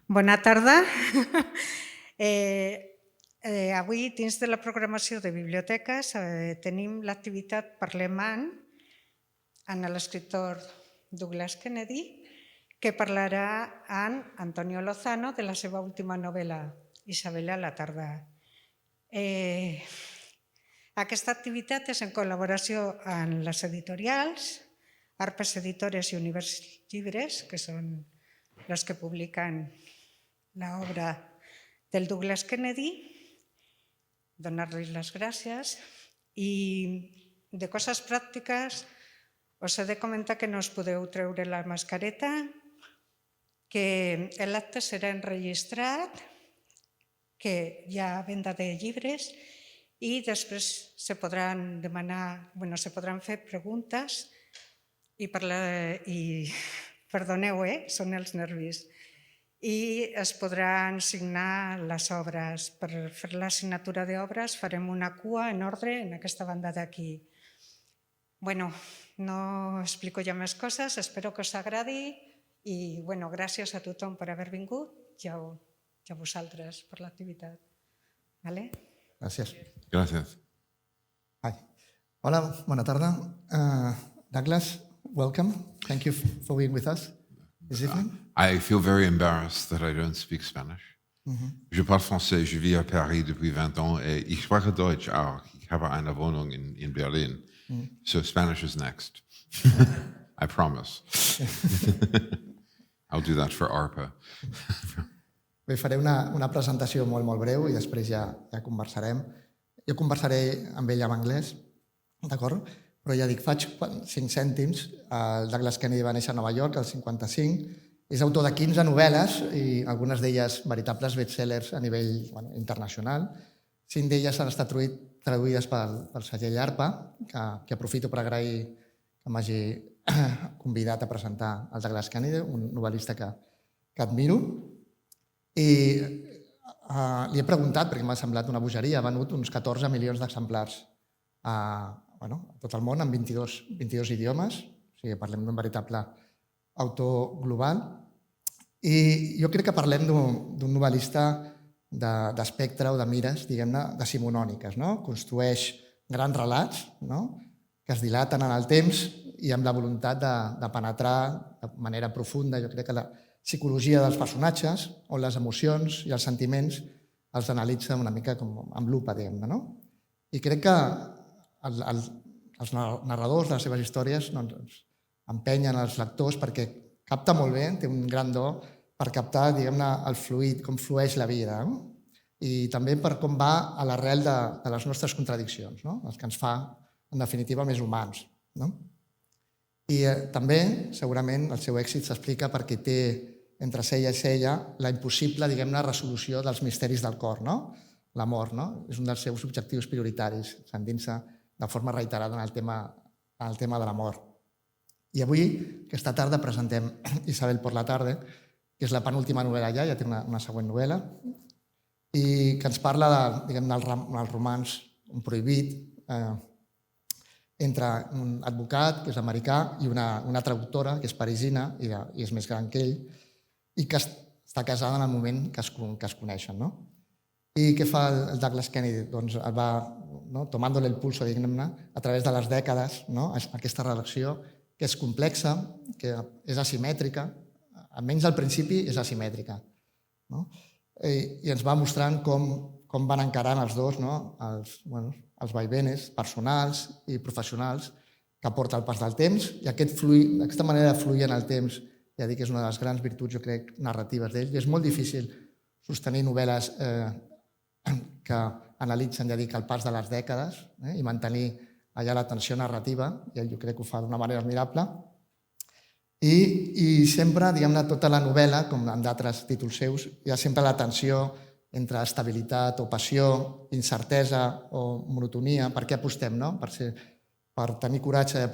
Bona tarda. Avui, dins de la programació de biblioteques, tenim l'activitat Parlem amb l'escriptor Douglas Kennedy, que parlarà amb Antonio Lozano de la seva última novel·la, Isabelle a la tarda. Aquesta activitat és en col·laboració amb les editorials, Arpa Editores i Univers Llibres, que són les que publiquen l'obra del Douglas Kennedy, donar-los les gràcies. I de coses pràctiques us he de comentar que no us podeu treure la mascareta, que l'acte serà enregistrat, que hi ha venda de llibres i després se podran fer preguntes i perdoneu, són els nervis. I es podran signar les obres. Per fer la signatura d'obres farem una cua en ordre en aquesta banda d'aquí. No explico ja més coses, espero que us agradi i gràcies a tothom per haver vingut i a vosaltres per l'activitat. Gràcies. Gracias. Hola, bona tarda. Douglas, welcome. Thank you for being with us this evening. I feel very embarrassed that I don't speak Spanish. Je parle français, je vis à Paris depuis 20 ans et ich spreche Deutsch auch. Ich habe eine Wohnung in Berlin. So Spanish is next. I promise. I'll do that for Arpa. Bé, faré una presentació molt breu i després ja conversarem. Jo conversaré amb ell en anglès, d'acord? Però ja dic, faig 5 cèntims. El Douglas Kennedy va néixer a Nova York, al 55. És autor de 15 novel·les i algunes d'elles veritables bestsellers a nivell internacional. 5 d'elles han estat traduïdes pel segell Arpa, que aprofito per agrair que m'hagi convidat a presentar el Douglas Kennedy, un novel·lista que admiro. I li he preguntat, perquè m'ha semblat una bogeria, ha venut uns 14 milions d'exemplars a tot el món, en 22 idiomes, o sigui, parlem d'un veritable autor global. I jo crec que parlem d'un novel·lista d'espectre o de mires, diguem-ne, decimonòniques. Construeix grans relats que es dilaten en el temps i amb la voluntat de penetrar de manera profunda, jo crec que la psicologia dels personatges, on les emocions i els sentiments els analitza una mica com amb lupa, diguem-ne. I crec que els narradors de les seves històries empenyen els lectors perquè capta molt bé, té un gran do per captar, diguem-ne, el fluid, com flueix la vida, i també per com va a l'arrel de les nostres contradiccions, el que ens fa, en definitiva, més humans. I també, segurament, el seu èxit s'explica perquè té entre cella i cella la impossible, diguem-ne, resolució dels misteris del cor, l'amor. És un dels seus objectius prioritaris, s'endinsa de forma reiterada en el tema de l'amor. I avui, aquesta tarda, presentem Isabelle por la tarde, que és la penúltima novel·la ja té una següent novel·la, i que ens parla del romanç prohibit entre un advocat, que és americà, i una traductora, que és parisina, i és més gran que ell, i que està casada en el moment que es coneixen. I què fa el Douglas Kennedy? Doncs va tomándole el pulso, diguem-ne, a través de les dècades, aquesta relació que és complexa, que és asimètrica, almenys al principi és asimètrica. I ens va mostrant com van encarant els dos els vaivenes personals i professionals que porta el pas del temps, i aquesta manera de fluir en el temps, ja dic que és una de les grans virtuts, jo crec, narratives d'ell, i és molt difícil sostenir novel·les que analitzen, ja dic, el pas de les dècades i mantenir allà la tensió narrativa, i ell jo crec que ho fa d'una manera admirable. I sempre, diguem-ne, tota la novel·la, com en d'altres títols seus, hi ha sempre la tensió entre estabilitat o passió, incertesa o monotonia. Per què apostem? Per tenir coratge de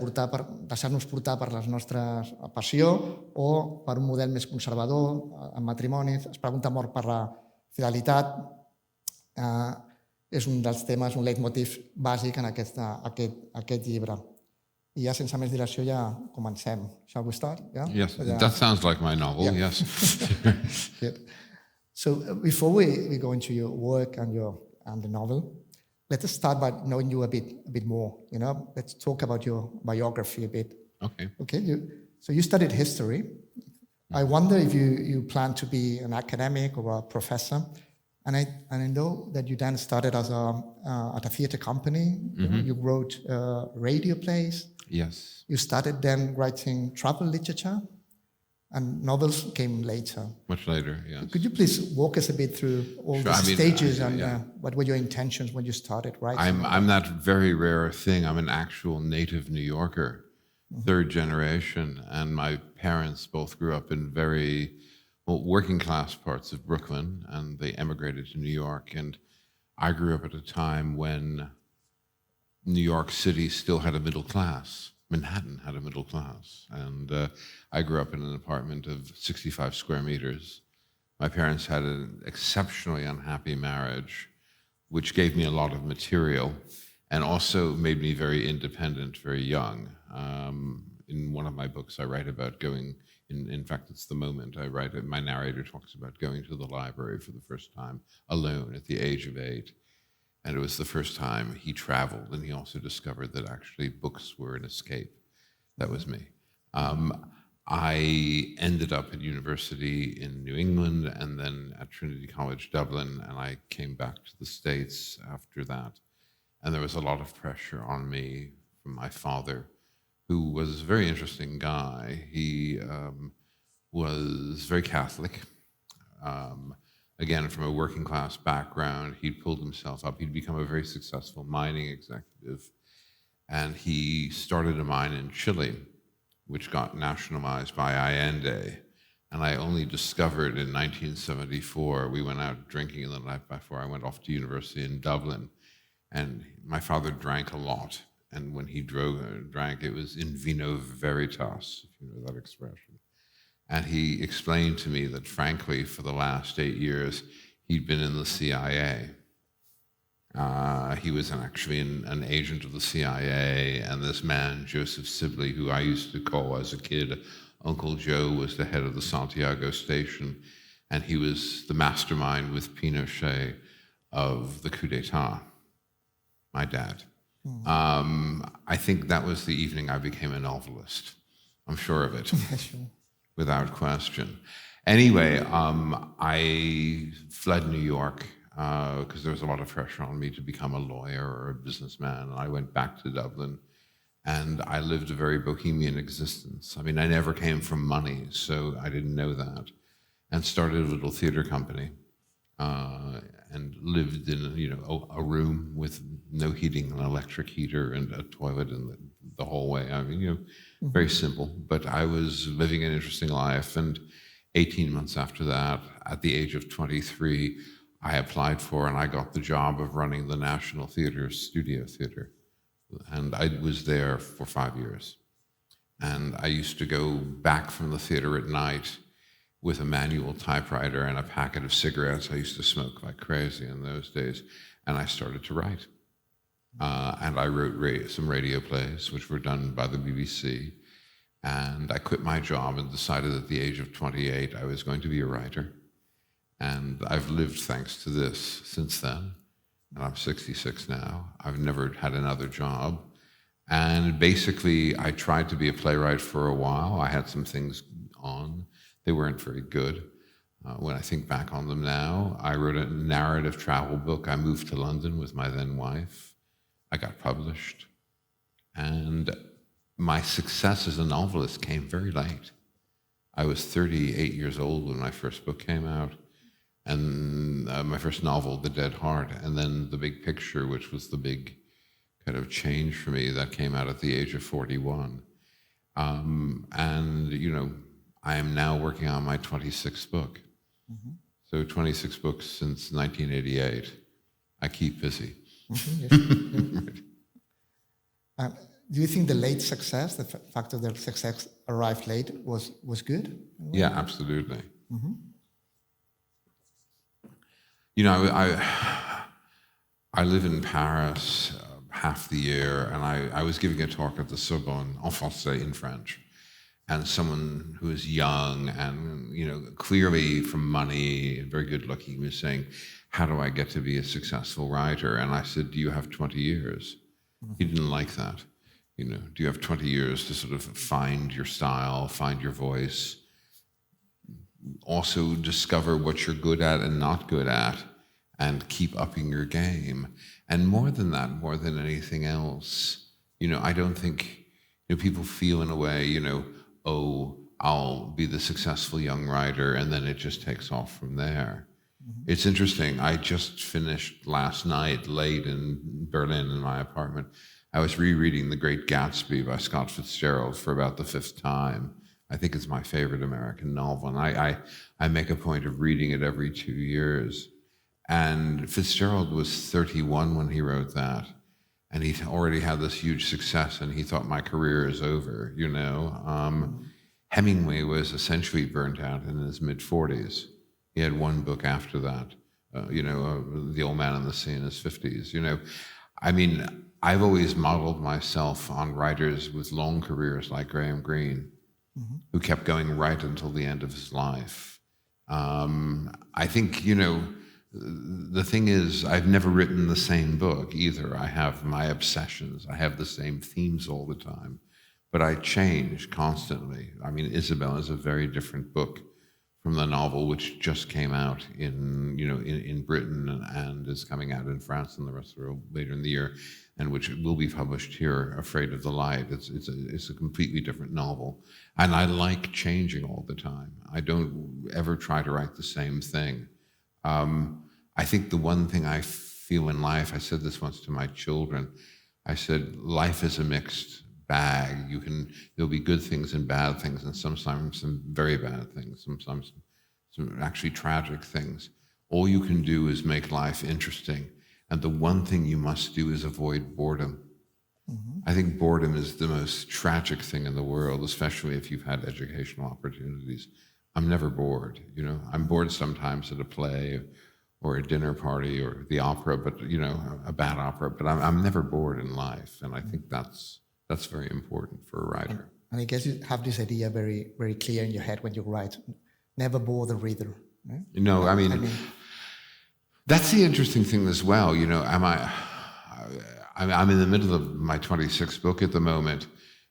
deixar-nos portar per la nostra passió o per un model més conservador en matrimonis. Es pregunta molt per la fidelitat. És un dels temes, un leitmotiv bàsic en aquest llibre. I ja sense més dilació ja comencem. Shall we start? Yeah? Yes, that sounds like my novel, yes. Good. So before we go into your work and the novel, let us start by knowing you a bit more. Let's talk about your biography a bit. Okay. Okay. So you studied history. I wonder if you plan to be an academic or a professor. And I know that you then started as at a theater company. You wrote radio plays. Yes. You started then writing travel literature, and novels came later. Much later, yes. Could you please walk us a bit through all the stages and what were your intentions when you started writing? I'm that very rare thing. I'm an actual native New Yorker, third generation, and my parents both grew up in very working class parts of Brooklyn, and they emigrated to New York. And I grew up at a time when New York City still had a middle class. Manhattan had a middle class. And I grew up in an apartment of 65 square meters. My parents had an exceptionally unhappy marriage, which gave me a lot of material and also made me very independent, very young. In one of my books, I write about going, in fact, it's the moment I write it, my narrator talks about going to the library for the first time alone at the age of 8. And it was the first time he traveled, and he also discovered that actually books were an escape. That was me. I ended up at university in New England and then at Trinity College Dublin, and I came back to the States after that. And there was a lot of pressure on me from my father, who was a very interesting guy. He was very Catholic. Again, from a working class background, he'd pulled himself up. He'd become a very successful mining executive. And he started a mine in Chile, which got nationalized by Allende. And I only discovered in 1974, we went out drinking the night before I went off to university in Dublin. And my father drank a lot. And when he drank, it was in vino veritas, if you know that expression. And he explained to me that, frankly, for the last 8 years, he'd been in the CIA. He was actually an agent of the CIA, and this man, Joseph Sibley, who I used to call as a kid Uncle Joe, was the head of the Santiago station, and he was the mastermind with Pinochet of the coup d'etat, my dad. I think that was the evening I became a novelist. I'm sure of it. Yeah, sure. Without question. Anyway, I fled New York because there was a lot of pressure on me to become a lawyer or a businessman. And I went back to Dublin, and I lived a very bohemian existence. I mean, I never came from money, so I didn't know that. And started a little theater company and lived in a room with no heating, an electric heater, and a toilet in the hallway. I mean, very simple, but I was living an interesting life. And 18 months after that, at the age of 23, I applied for and I got the job of running the National Theatre's studio theater. And I was there for 5 years. And I used to go back from the theater at night with a manual typewriter and a packet of cigarettes. I used to smoke like crazy in those days. And I started to write. And I wrote some radio plays, which were done by the BBC. And I quit my job and decided at the age of 28 I was going to be a writer. And I've lived thanks to this since then. And I'm 66 now. I've never had another job. And basically, I tried to be a playwright for a while. I had some things on. They weren't very good. When I think back on them now, I wrote a narrative travel book. I moved to London with my then wife. I got published. And my success as a novelist came very late. I was 38 years old when my first book came out, and my first novel, The Dead Heart, and then The Big Picture, which was the big kind of change for me, that came out at the age of 41. And, I am now working on my 26th book. So 26 books since 1988. I keep busy. Do you think the late success, the fact that the success arrived late, was good? Yeah, absolutely. I live in Paris, half the year, and I was giving a talk at the Sorbonne en français, in French, and someone who was young and clearly from money, very good looking, was saying, "How do I get to be a successful writer?" And I said, "Do you have 20 years?" He didn't like that. Do you have 20 years to sort of find your style, find your voice, also discover what you're good at and not good at, and keep upping your game? And more than that, more than anything else, I don't think people feel in a way, oh, I'll be the successful young writer, and then it just takes off from there. It's interesting. I just finished last night, late in Berlin in my apartment. I was rereading The Great Gatsby by Scott Fitzgerald for about the 5th time. I think it's my favorite American novel, and I make a point of reading it every 2 years. And Fitzgerald was 31 when he wrote that, and he already had this huge success, and he thought, my career is over, Hemingway was essentially burnt out in his mid-40s. He had one book after that, The Old Man and the Sea in his 50s. I've always modeled myself on writers with long careers like Graham Greene, who kept going right until the end of his life. I think, the thing is, I've never written the same book either. I have my obsessions. I have the same themes all the time, but I change constantly. Isabelle is a very different book from the novel, which just came out in Britain and is coming out in France and the rest of the world later in the year, and which will be published here, Afraid of the Light. It's a completely different novel. And I like changing all the time. I don't ever try to write the same thing. I think the one thing I feel in life, I said this once to my children, I said, life is a mixed bag. There'll be good things and bad things, and sometimes some very bad things, sometimes some actually tragic things. All you can do is make life interesting. And the one thing you must do is avoid boredom. I think boredom is the most tragic thing in the world, especially if you've had educational opportunities. I'm never bored, I'm bored sometimes at a play or a dinner party or the opera, but, a bad opera, but I'm never bored in life. And I think that's very important for a writer. And I guess you have this idea very, very clear in your head when you write, never bore the reader. Right? No, that's the interesting thing as well. I'm in the middle of my 26th book at the moment,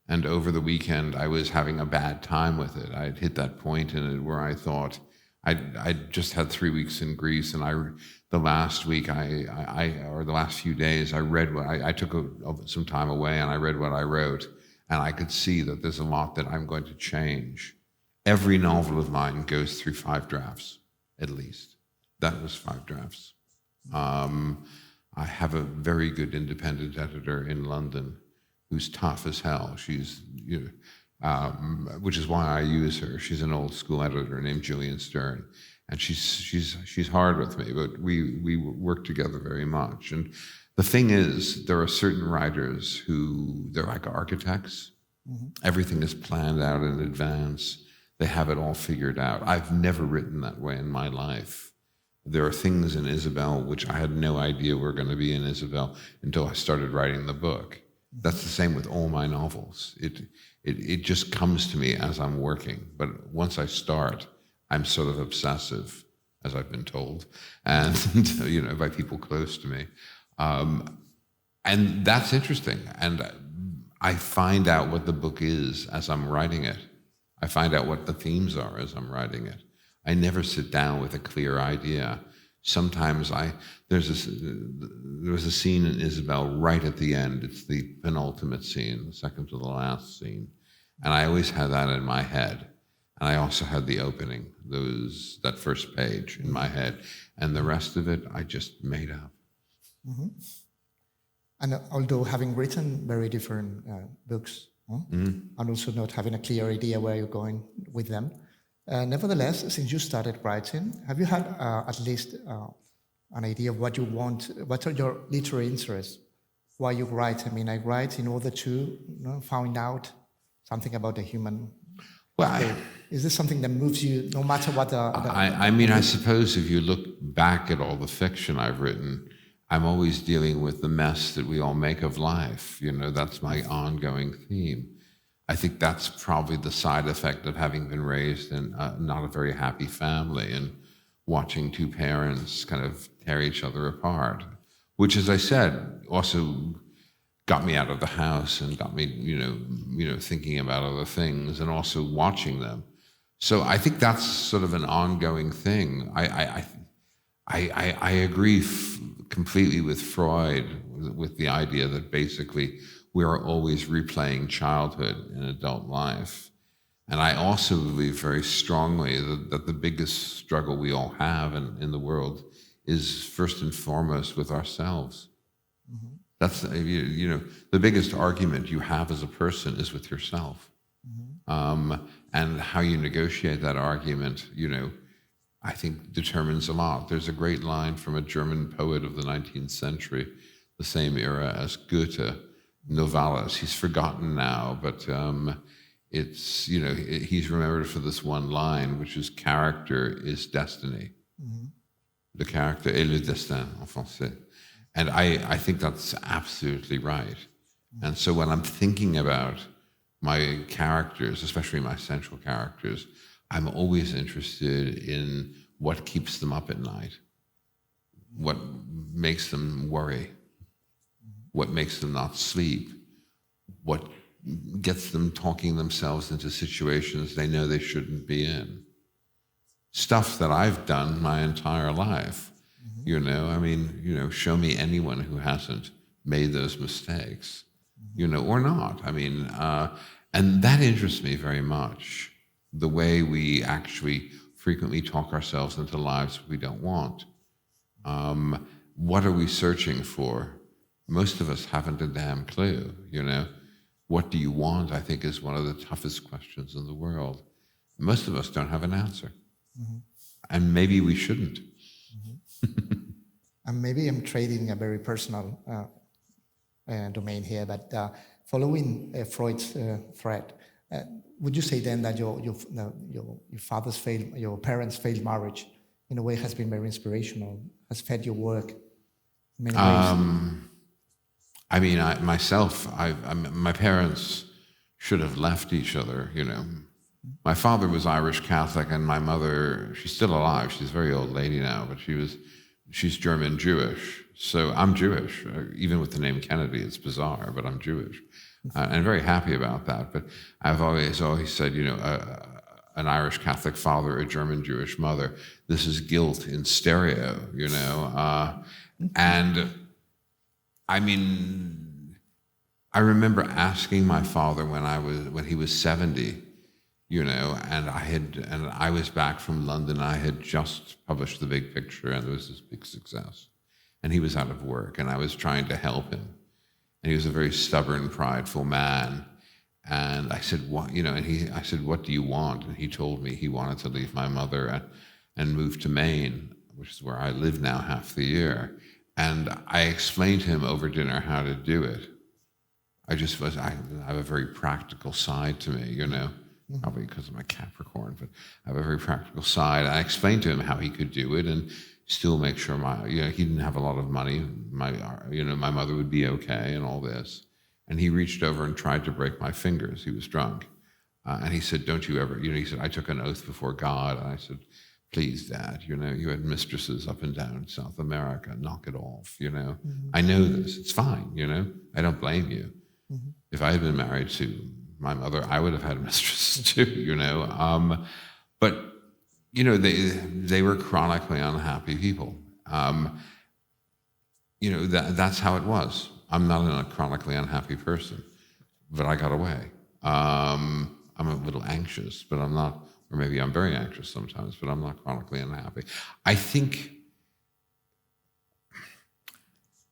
and over the weekend I was having a bad time with it. I'd hit that point in it where I thought I'd just had 3 weeks in Greece, and the last week or the last few days I read I took some time away and I read what I wrote, and I could see that there's a lot that I'm going to change. Every novel of mine goes through 5 drafts, at least. That was 5 drafts. I have a very good independent editor in London who's tough as hell. She's, which is why I use her. She's an old school editor named Gillian Stern, and she's hard with me, but we work together very much. And the thing is, there are certain writers who, they're like architects. Everything is planned out in advance. They have it all figured out. I've never written that way in my life. There are things in Isabelle which I had no idea were going to be in Isabelle until I started writing the book. That's the same with all my novels. It just comes to me as I'm working. But once I start, I'm sort of obsessive, as I've been told, and by people close to me. And that's interesting. And I find out what the book is as I'm writing it. I find out what the themes are as I'm writing it. I never sit down with a clear idea. Sometimes there was a scene in Isabelle right at the end. It's the penultimate scene, the second to the last scene. And I always had that in my head. And I also had the opening, that first page in my head. And the rest of it, I just made up. And although having written very different books, and also not having a clear idea where you're going with them, nevertheless, since you started writing, have you had at least an idea of what you want? What are your literary interests? Why you write? I write in order to find out something about the human. Well, is this something that moves you, no matter what I suppose if you look back at all the fiction I've written, I'm always dealing with the mess that we all make of life. That's my ongoing theme. I think that's probably the side effect of having been raised in not a very happy family and watching two parents kind of tear each other apart, which, as I said, also got me out of the house and got me, thinking about other things and also watching them. So I think that's sort of an ongoing thing. I agree completely with Freud, with the idea that basically we are always replaying childhood in adult life. And I also believe very strongly that the biggest struggle we all have in the world is first and foremost with ourselves. Mm-hmm. That's, the biggest argument you have as a person is with yourself. Mm-hmm. And how you negotiate that argument, I think determines a lot. There's a great line from a German poet of the 19th century, the same era as Goethe, Novalis. He's forgotten now, but it's, he's remembered for this one line, which is character is destiny. Mm-hmm. Le character est le destin, en français. And I think that's absolutely right. Mm-hmm. And so when I'm thinking about my characters, especially my central characters, I'm always interested in what keeps them up at night, what makes them worry, what makes them not sleep, what gets them talking themselves into situations they know they shouldn't be in. Stuff that I've done my entire life, show me anyone who hasn't made those mistakes, or not. And that interests me very much. The way we actually frequently talk ourselves into lives we don't want. What are we searching for? Most of us haven't a damn clue, What do you want, I think, is one of the toughest questions in the world. Most of us don't have an answer. Mm-hmm. And maybe we shouldn't. Mm-hmm. And maybe I'm trading a very personal domain here, but following Freud's thread, would you say then that your parents' failed marriage, in a way, has been very inspirational, has fed your work in many ways? My parents should have left each other, My father was Irish Catholic, and my mother, she's still alive. She's a very old lady now, but she's German Jewish. So I'm Jewish, even with the name Kennedy. It's bizarre, but I'm Jewish. And very happy about that. But I've always said, an Irish Catholic father, a German Jewish mother. This is guilt in stereo, And I remember asking my father when he was 70, and I was back from London. I had just published The Big Picture, and there was this big success. And he was out of work, and I was trying to help him. And he was a very stubborn, prideful man. And I said, "What?" I said, "What do you want?" And he told me he wanted to leave my mother and move to Maine, which is where I live now half the year. And I explained to him over dinner how to do it. I have a very practical side to me, probably because I'm a Capricorn, but I have a very practical side. I explained to him how he could do it and still make sure he didn't have a lot of money. My mother would be okay and all this. And he reached over and tried to break my fingers. He was drunk. And he said, "Don't you ever," he said, "I took an oath before God." And I said, "Please, Dad, you had mistresses up and down South America. Knock it off, Mm-hmm. I know this. It's fine, I don't blame you. Mm-hmm. If I had been married to my mother, I would have had mistresses too, But, they were chronically unhappy people. That's how it was. I'm not a chronically unhappy person, but I got away. I'm a little anxious, but I'm not, or maybe I'm very anxious sometimes, but I'm not chronically unhappy. I think,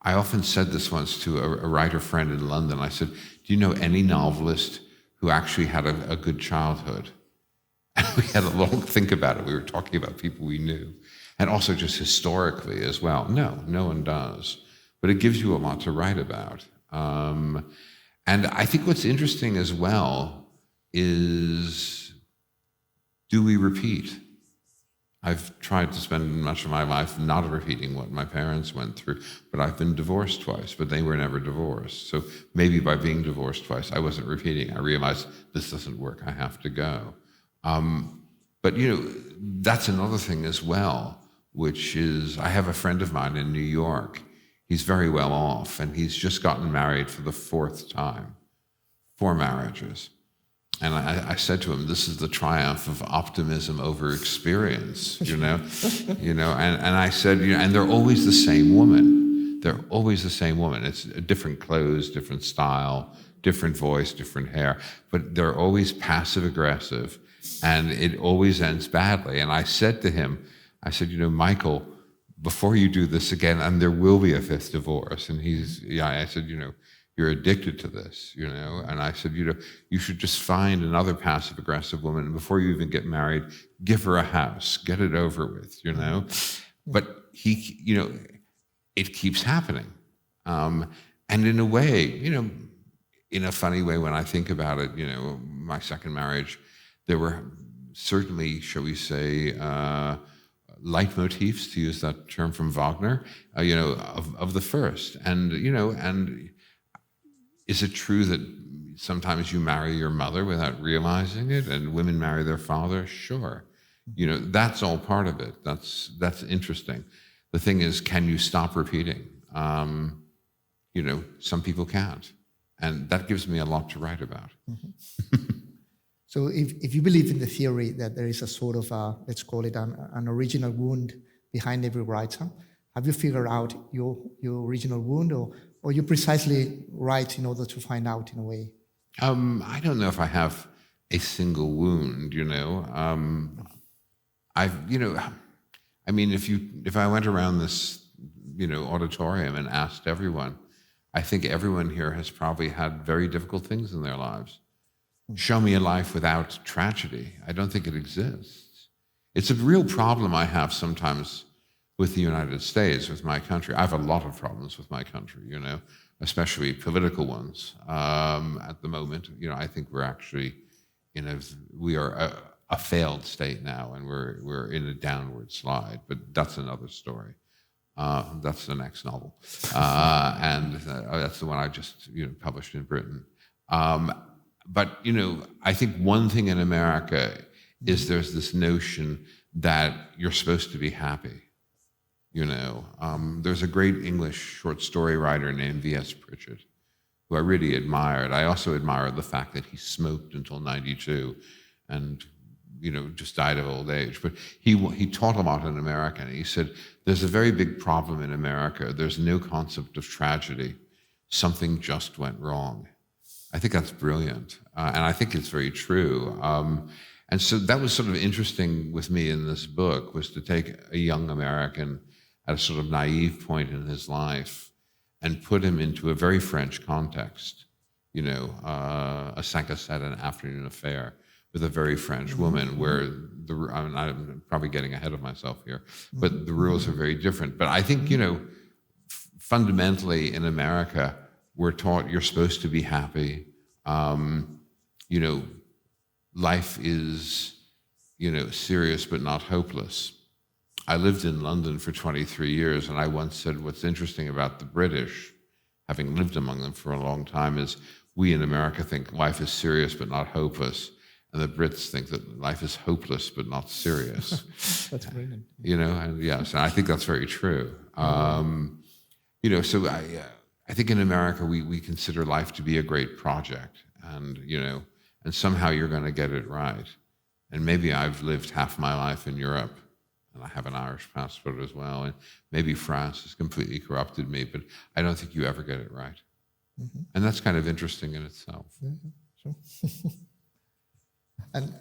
I often said this once to a writer friend in London. I said, "Do you know any novelist who actually had a good childhood?" And we had a long think about it. We were talking about people we knew. And also just historically as well. No one does. But it gives you a lot to write about. And I think what's interesting as well is, do we repeat? I've tried to spend much of my life not repeating what my parents went through, but I've been divorced twice, but they were never divorced. So maybe by being divorced twice, I wasn't repeating. I realized this doesn't work. I have to go. But, that's another thing as well, which is I have a friend of mine in New York. He's very well off, and he's just gotten married for the 4th time, 4 marriages. And I said to him, this is the triumph of optimism over experience, and I said, and they're always the same woman. They're always the same woman. It's different clothes, different style, different voice, different hair, but they're always passive aggressive, and it always ends badly. And I said to him, Michael, before you do this again, and there will be a 5th divorce. And I said, you're addicted to this, And I said, you should just find another passive-aggressive woman, and before you even get married, give her a house, get it over with, But it keeps happening. And in a way, in a funny way, when I think about it, my second marriage, there were certainly, shall we say, leitmotifs, to use that term from Wagner, of the first. And, and is it true that sometimes you marry your mother without realizing it, and women marry their father? Sure. That's all part of it. That's interesting. The thing is, can you stop repeating? Some people can't. And that gives me a lot to write about. Mm-hmm. So if you believe in the theory that there is a sort of, let's call it an original wound behind every writer, have you figured out your original wound, or you precisely write in order to find out in a way? I don't know if I have a single wound, if I went around this, auditorium and asked everyone, I think everyone here has probably had very difficult things in their lives. Show me a life without tragedy. I don't think it exists. It's a real problem I have sometimes with the United States, with my country. I have a lot of problems with my country, especially political ones. At the moment, I think we're actually we are a failed state now, and we're in a downward slide. But that's another story. That's the next novel, and that's the one I just published in Britain. But I think one thing in America is there's this notion that you're supposed to be happy. There's a great English short story writer named V.S. Pritchett, who I really admired. I also admired the fact that he smoked until 92 and, just died of old age. But he taught a lot in America, and he said, there's a very big problem in America. There's no concept of tragedy. Something just went wrong. I think that's brilliant, and I think it's very true. And so that was sort of interesting with me in this book, was to take a young American at a sort of naive point in his life and put him into a very French context, a 5 à 7 afternoon affair with a very French woman, where I'm probably getting ahead of myself here, but the rules are very different. But I think, fundamentally in America, we're taught you're supposed to be happy. Life is, serious but not hopeless. I lived in London for 23 years, and I once said what's interesting about the British, having lived among them for a long time, is we in America think life is serious but not hopeless, and the Brits think that life is hopeless but not serious. That's brilliant. And yes, and I think that's very true. So I think in America we consider life to be a great project, and and somehow you're going to get it right. And maybe I've lived half my life in Europe, and I have an Irish passport as well, and maybe France has completely corrupted me, but I don't think you ever get it right. Mm-hmm. And that's kind of interesting in itself. Yeah, sure. And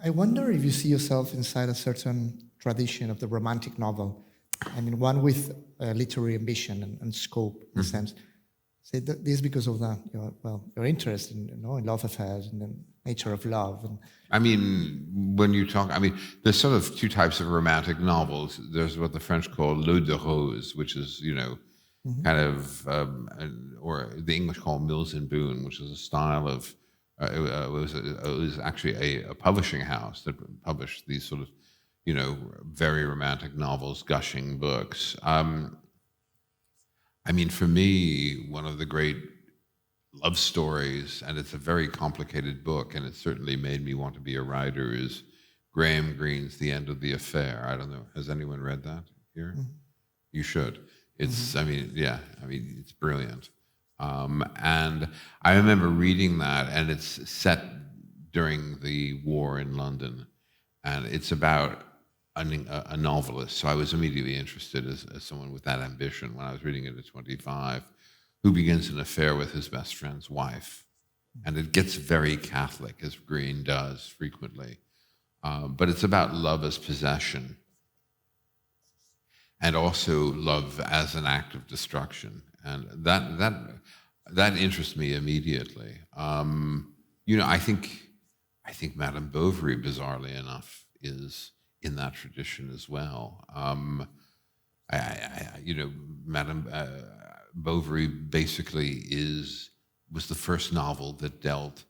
I wonder if you see yourself inside a certain tradition of the romantic novel, one with literary ambition and scope, in a sense. Say this because of your interest in love affairs and the nature of love. When you talk, there's sort of two types of romantic novels. There's what the French call l'eau de rose, which is kind of, or the English call Mills and Boon, which is a style of. It was actually a publishing house that published these sort of very romantic novels, gushing books. For me, one of the great love stories, and it's a very complicated book, and it certainly made me want to be a writer, is Graham Greene's The End of the Affair. I don't know, has anyone read that here? Mm-hmm. You should. It's, it's brilliant. And I remember reading that, and it's set during the war in London, and it's about a novelist. So I was immediately interested as someone with that ambition when I was reading it at 25, who begins an affair with his best friend's wife. And it gets very Catholic, as Greene does frequently. But it's about love as possession, and also love as an act of destruction. And that interests me immediately. I think Madame Bovary, bizarrely enough, is in that tradition as well. Madame Bovary basically was the first novel that dealt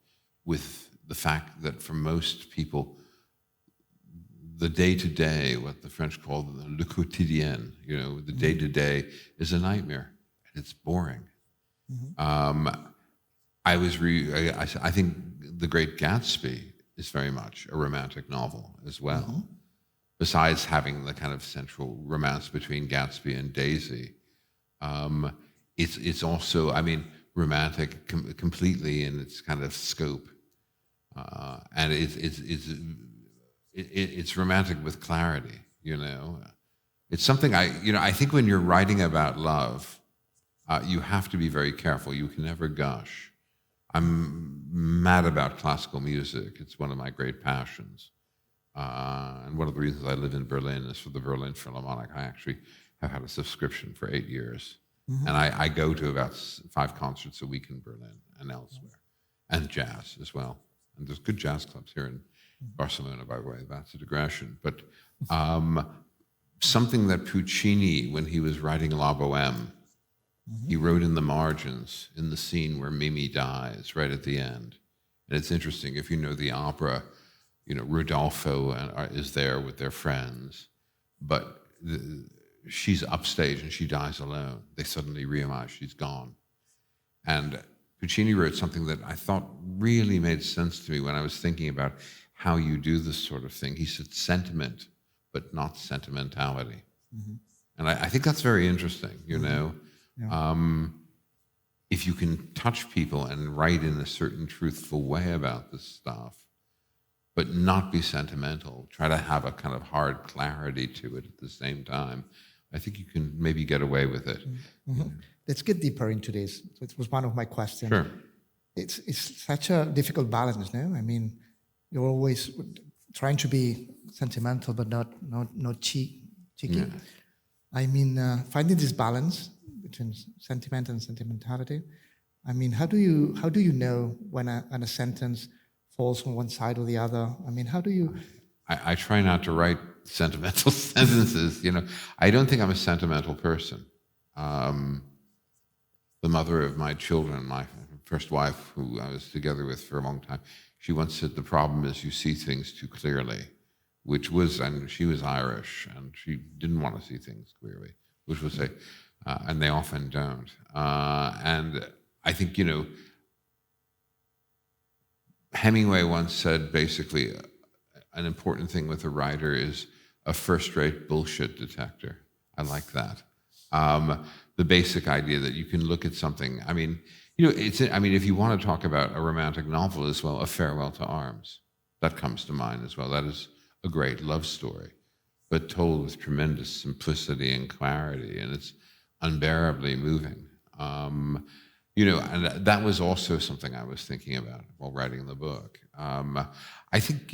with the fact that for most people, the day-to-day, what the French call le quotidien, the day-to-day is a nightmare, and it's boring. Mm-hmm. I think The Great Gatsby is very much a romantic novel as well. Mm-hmm. Besides having the kind of central romance between Gatsby and Daisy, it's also, romantic completely in its kind of scope, and it's romantic with clarity. It's something I think when you're writing about love, you have to be very careful. You can never gush. I'm mad about classical music. It's one of my great passions. And one of the reasons I live in Berlin is for the Berlin Philharmonic. I actually have had a subscription for 8 years. Mm-hmm. And I go to about 5 concerts a week in Berlin and elsewhere. And jazz as well. And there's good jazz clubs here in Barcelona, by the way. That's a digression. But something that Puccini, when he was writing La Bohème, he wrote in the margins, in the scene where Mimi dies, right at the end. And it's interesting, if you know the opera, Rodolfo is there with their friends, but she's upstage and she dies alone. They suddenly realize she's gone. And Puccini wrote something that I thought really made sense to me when I was thinking about how you do this sort of thing. He said sentiment, but not sentimentality. Mm-hmm. And I think that's very interesting, Yeah. If you can touch people and write in a certain truthful way about this stuff, but not be sentimental, try to have a kind of hard clarity to it at the same time, I think you can maybe get away with it. Mm-hmm. Let's get deeper into this. It was one of my questions. Sure. It's such a difficult balance, no? You're always trying to be sentimental, but not cheeky. Yeah. Finding this balance between sentiment and sentimentality. How do you know when a sentence falls on one side or the other? How do you? I try not to write sentimental sentences. I don't think I'm a sentimental person. The mother of my children, my first wife, who I was together with for a long time, she once said, the problem is you see things too clearly, and she was Irish, and she didn't want to see things clearly, which was and they often don't. And I think, Hemingway once said, basically, an important thing with a writer is a first-rate bullshit detector. I like that. The basic idea that you can look at something. If you want to talk about a romantic novel as well, A Farewell to Arms, that comes to mind as well. That is a great love story, but told with tremendous simplicity and clarity, and it's unbearably moving. And that was also something I was thinking about while writing the book. I think,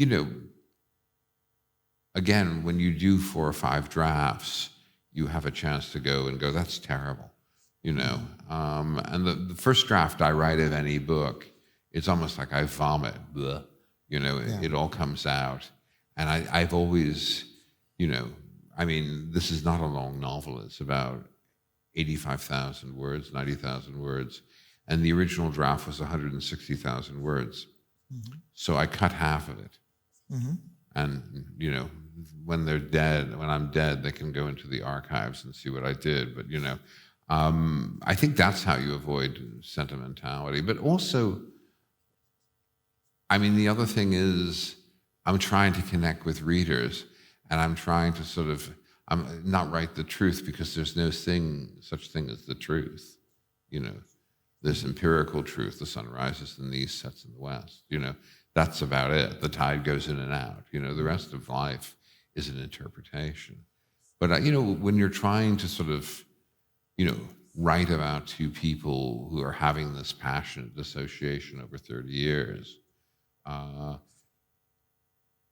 again, when you do 4 or 5 drafts, you have a chance to go, that's terrible, And the first draft I write of any book, it's almost like I vomit, bleh, It all comes out. And I've always, this is not a long novel. It's about 85,000 words, 90,000 words. And the original draft was 160,000 words. Mm-hmm. So I cut half of it. Mm-hmm. And, when they're dead, when I'm dead, they can go into the archives and see what I did. But, I think that's how you avoid sentimentality. But also, the other thing is I'm trying to connect with readers, and I'm trying to not write the truth, because there's no such thing as the truth. There's empirical truth. The sun rises in the east, sets in the west. That's about it. The tide goes in and out. The rest of life is an interpretation. But, when you're trying to write about two people who are having this passionate dissociation over 30 years, I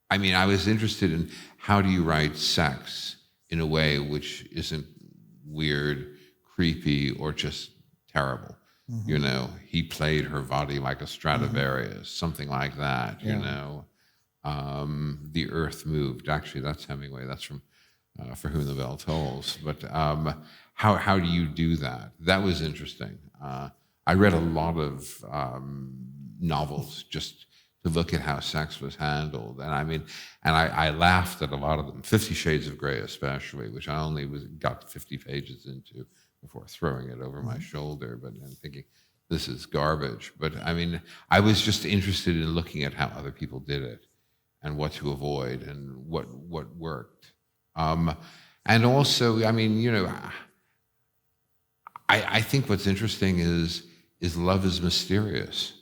was interested in how do you write sex in a way which isn't weird, creepy, or just terrible. Mm-hmm. He played her body like a Stradivarius, something like that, The earth moved. Actually, that's Hemingway. That's from For Whom the Bell Tolls. But how do you do that? That was interesting. I read a lot of novels just to look at how sex was handled. And I laughed at a lot of them. 50 Shades of Grey especially, which I only got 50 pages into before throwing it over my shoulder, but I'm thinking, this is garbage. But I was just interested in looking at how other people did it and what to avoid and what worked. And also, I think what's interesting is love is mysterious.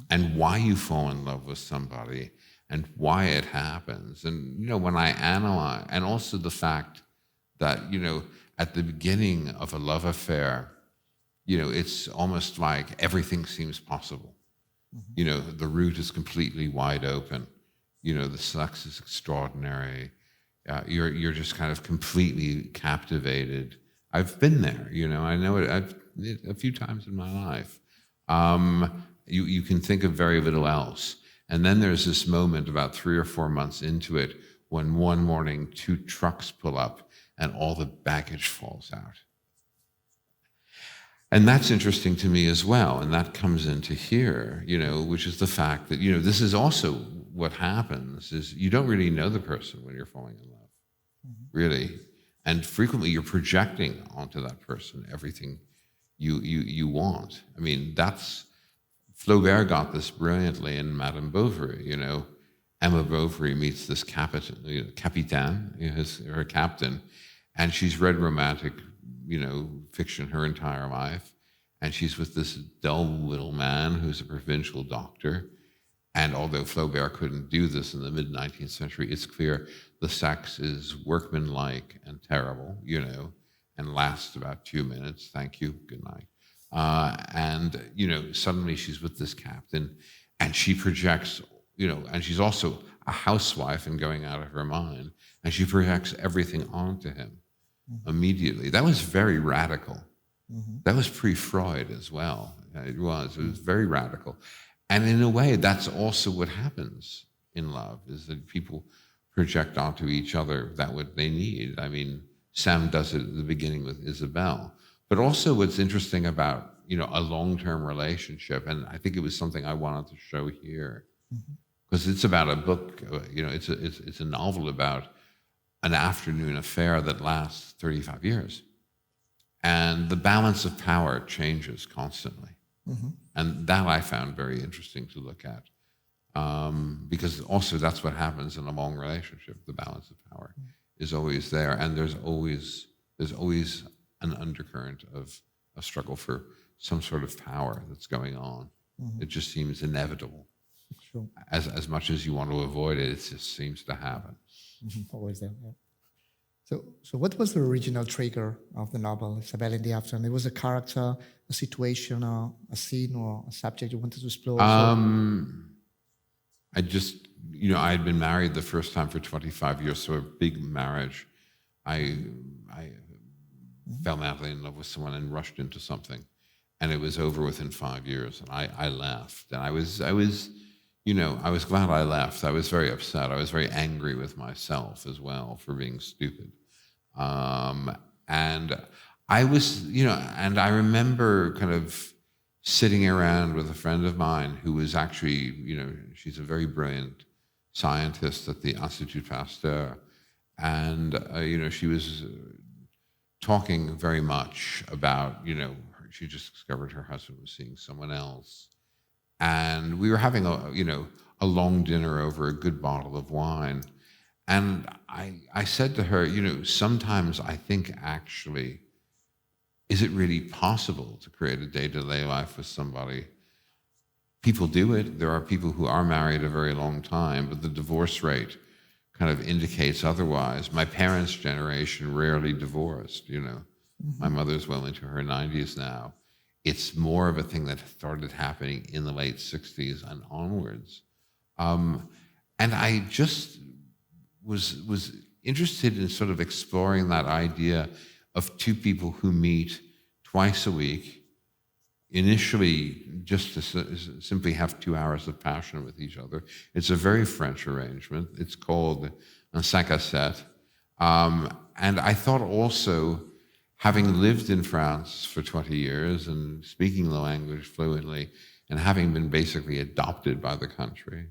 And why you fall in love with somebody and why it happens. And, when I analyze, and also the fact that, at the beginning of a love affair, it's almost like everything seems possible. The route is completely wide open. The sex is extraordinary. You're just kind of completely captivated. I've been there, I know it a few times in my life. You can think of very little else. And then there's this moment about 3 or 4 months into it when one morning 2 trucks pull up and all the baggage falls out. And that's interesting to me as well. And that comes into here, which is the fact that, this is also what happens is you don't really know the person when you're falling in love, really. And frequently you're projecting onto that person everything you want. That's Flaubert got this brilliantly in Madame Bovary. Emma Bovary meets this capitaine, her captain, and she's read romantic, fiction her entire life, and she's with this dull little man who's a provincial doctor. And although Flaubert couldn't do this in the mid-19th century, it's clear the sex is workmanlike and terrible, and lasts about 2 minutes. Thank you. Good night. And suddenly she's with this captain, and she projects, and she's also a housewife and going out of her mind, and she projects everything onto him immediately. That was very radical. That was pre-Freud as well. It was very radical. And in a way, that's also what happens in love, is that people project onto each other what they need. Sam does it at the beginning with Isabelle. But also what's interesting about, a long-term relationship, and I think it was something I wanted to show here, because it's about a book, it's a novel about an afternoon affair that lasts 35 years. And the balance of power changes constantly. And that I found very interesting to look at, because also that's what happens in a long relationship. The balance of power is always there, and there's always an undercurrent of a struggle for some sort of power that's going on. It just seems inevitable. Sure. As much as you want to avoid it, it just seems to happen. Always there, yeah. So what was the original trigger of the novel, Isabelle in the Afternoon? It was a character, a situation, or a scene, or a subject you wanted to explore? I just, I had been married the first time for 25 years, so a big marriage. I fell madly in love with someone and rushed into something, and it was over within 5 years, and I left. And I was glad I left. I was very upset. I was very angry with myself as well for being stupid. And I was, and I remember kind of sitting around with a friend of mine who was actually, she's a very brilliant scientist at the Institut Pasteur. And, she was talking very much about, she just discovered her husband was seeing someone else. And we were having a long dinner over a good bottle of wine. And I said to her, sometimes I think actually, is it really possible to create a day-to-day life with somebody? People do it. There are people who are married a very long time, but the divorce rate kind of indicates otherwise. My parents' generation rarely divorced, My mother's well into her 90s now. It's more of a thing that started happening in the late 60s and onwards. And I just was interested in sort of exploring that idea of two people who meet twice a week, initially just to simply have 2 hours of passion with each other. It's a very French arrangement. It's called un 5-7. And I thought also, having lived in France for 20 years and speaking the language fluently and having been basically adopted by the country,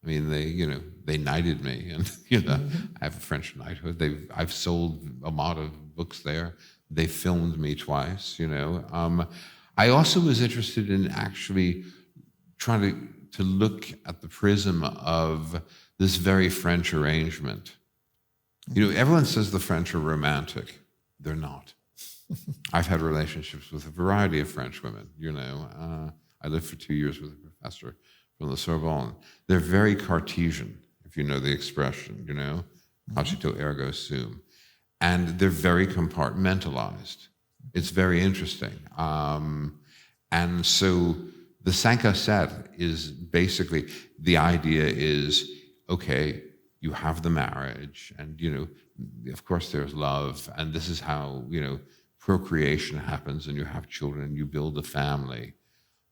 they knighted me, and I have a French knighthood. I've sold a lot of books there. They filmed me twice. I also was interested in actually trying to look at the prism of this very French arrangement. Everyone says the French are romantic. They're not. I've had relationships with a variety of French women. I lived for 2 years with a professor from the Sorbonne. They're very Cartesian, if you know the expression, cogito ergo sum. And they're very compartmentalized. It's very interesting. And so the 5-7 is basically, the idea is, okay, you have the marriage, and, of course there's love, and this is how, procreation happens, and you have children, and you build a family.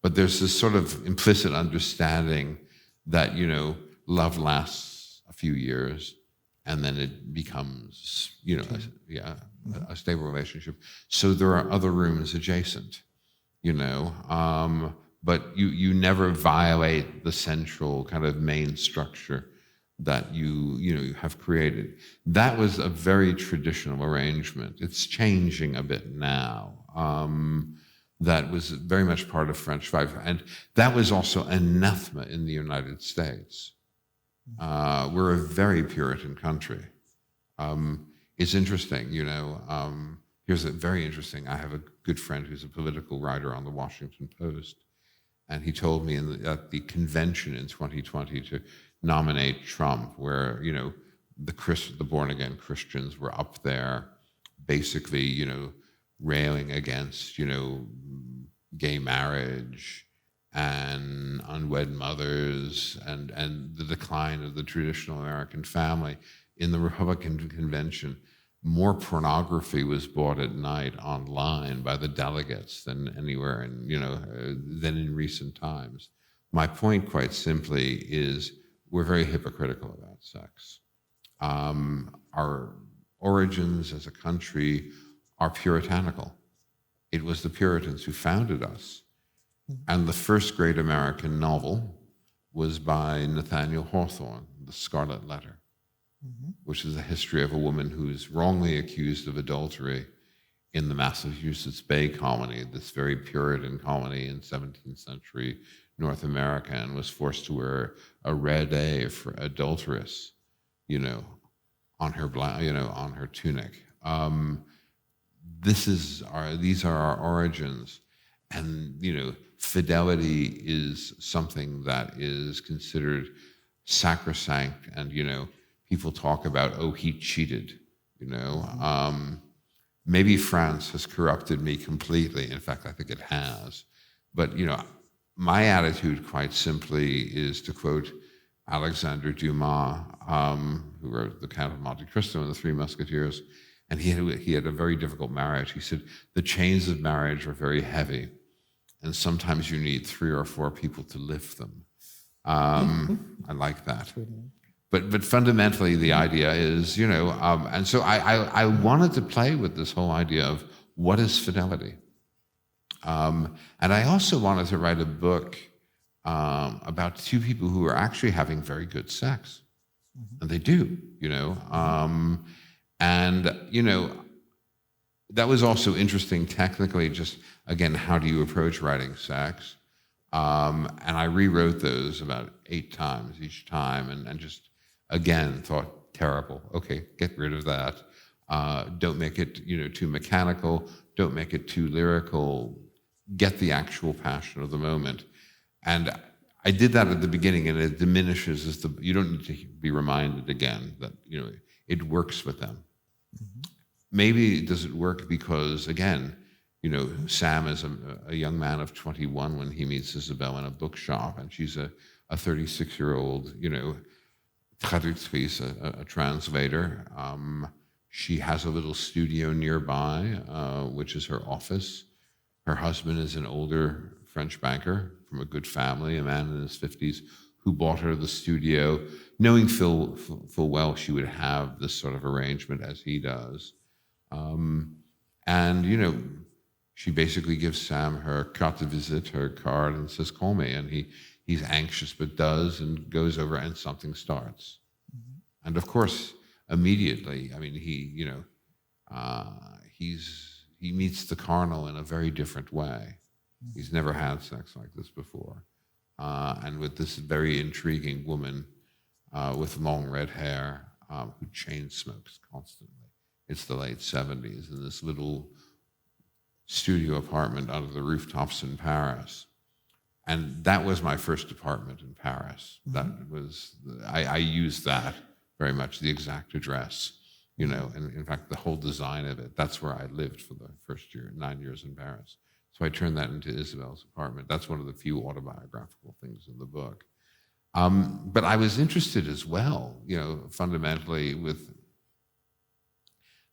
But there's this sort of implicit understanding that, love lasts a few years, and then it becomes, a stable relationship. So there are other rooms adjacent, but you never violate the central kind of main structure that you have created. That was a very traditional arrangement. It's changing a bit now. That was very much part of French life. And that was also anathema in the United States. We're a very Puritan country. It's interesting, here's a very interesting, I have a good friend who's a political writer on the Washington Post, and he told me at the convention in 2020 to nominate Trump, where, the born-again Christians were up there basically, railing against, gay marriage and unwed mothers and the decline of the traditional American family. In the Republican convention, more pornography was bought at night online by the delegates than anywhere than in recent times. My point, quite simply, is we're very hypocritical about sex. Our origins as a country are puritanical. It was the Puritans who founded us. And the first great American novel was by Nathaniel Hawthorne, The Scarlet Letter, which is a history of a woman who is wrongly accused of adultery in the Massachusetts Bay Colony, this very Puritan colony in 17th century North America, and was forced to wear a red A for adulteress, on her tunic. These are our origins, and fidelity is something that is considered sacrosanct, and people talk about, oh, he cheated, maybe France has corrupted me completely. In fact, I think it has. But my attitude, quite simply, is to quote Alexandre Dumas, who wrote The Count of Monte Cristo and The Three Musketeers, and he had a very difficult marriage. He said, the chains of marriage are very heavy, and sometimes you need 3 or 4 people to lift them. I like that. But fundamentally, the idea is, and so I wanted to play with this whole idea of what is fidelity. And I also wanted to write a book about two people who are actually having very good sex. And they do, that was also interesting technically, just, again, how do you approach writing sex? And I rewrote those about 8 times each time and just, again, thought, terrible. Okay, get rid of that. Don't make it, too mechanical. Don't make it too lyrical. Get the actual passion of the moment. And I did that at the beginning, and it diminishes as you don't need to be reminded again that, it works with them. Maybe does it work because, again, Sam is a young man of 21 when he meets Isabelle in a bookshop, and she's a 36-year-old, traductrice, a translator. She has a little studio nearby, which is her office. Her husband is an older French banker from a good family, a man in his 50s, who bought her the studio, knowing full well she would have this sort of arrangement as he does. She basically gives Sam her carte de visite, her card, and says, call me. And he's anxious, but does, and goes over, and something starts. And of course, immediately, he meets the carnal in a very different way. He's never had sex like this before. And with this very intriguing woman with long red hair who chain smokes constantly. It's the late 70s in this little studio apartment under the rooftops in Paris. And that was my first apartment in Paris. That was, I used that very much, the exact address, and in fact, the whole design of it. That's where I lived for the first 9 years in Paris. So I turned that into Isabelle's apartment. That's one of the few autobiographical things in the book. But I was interested as well, fundamentally with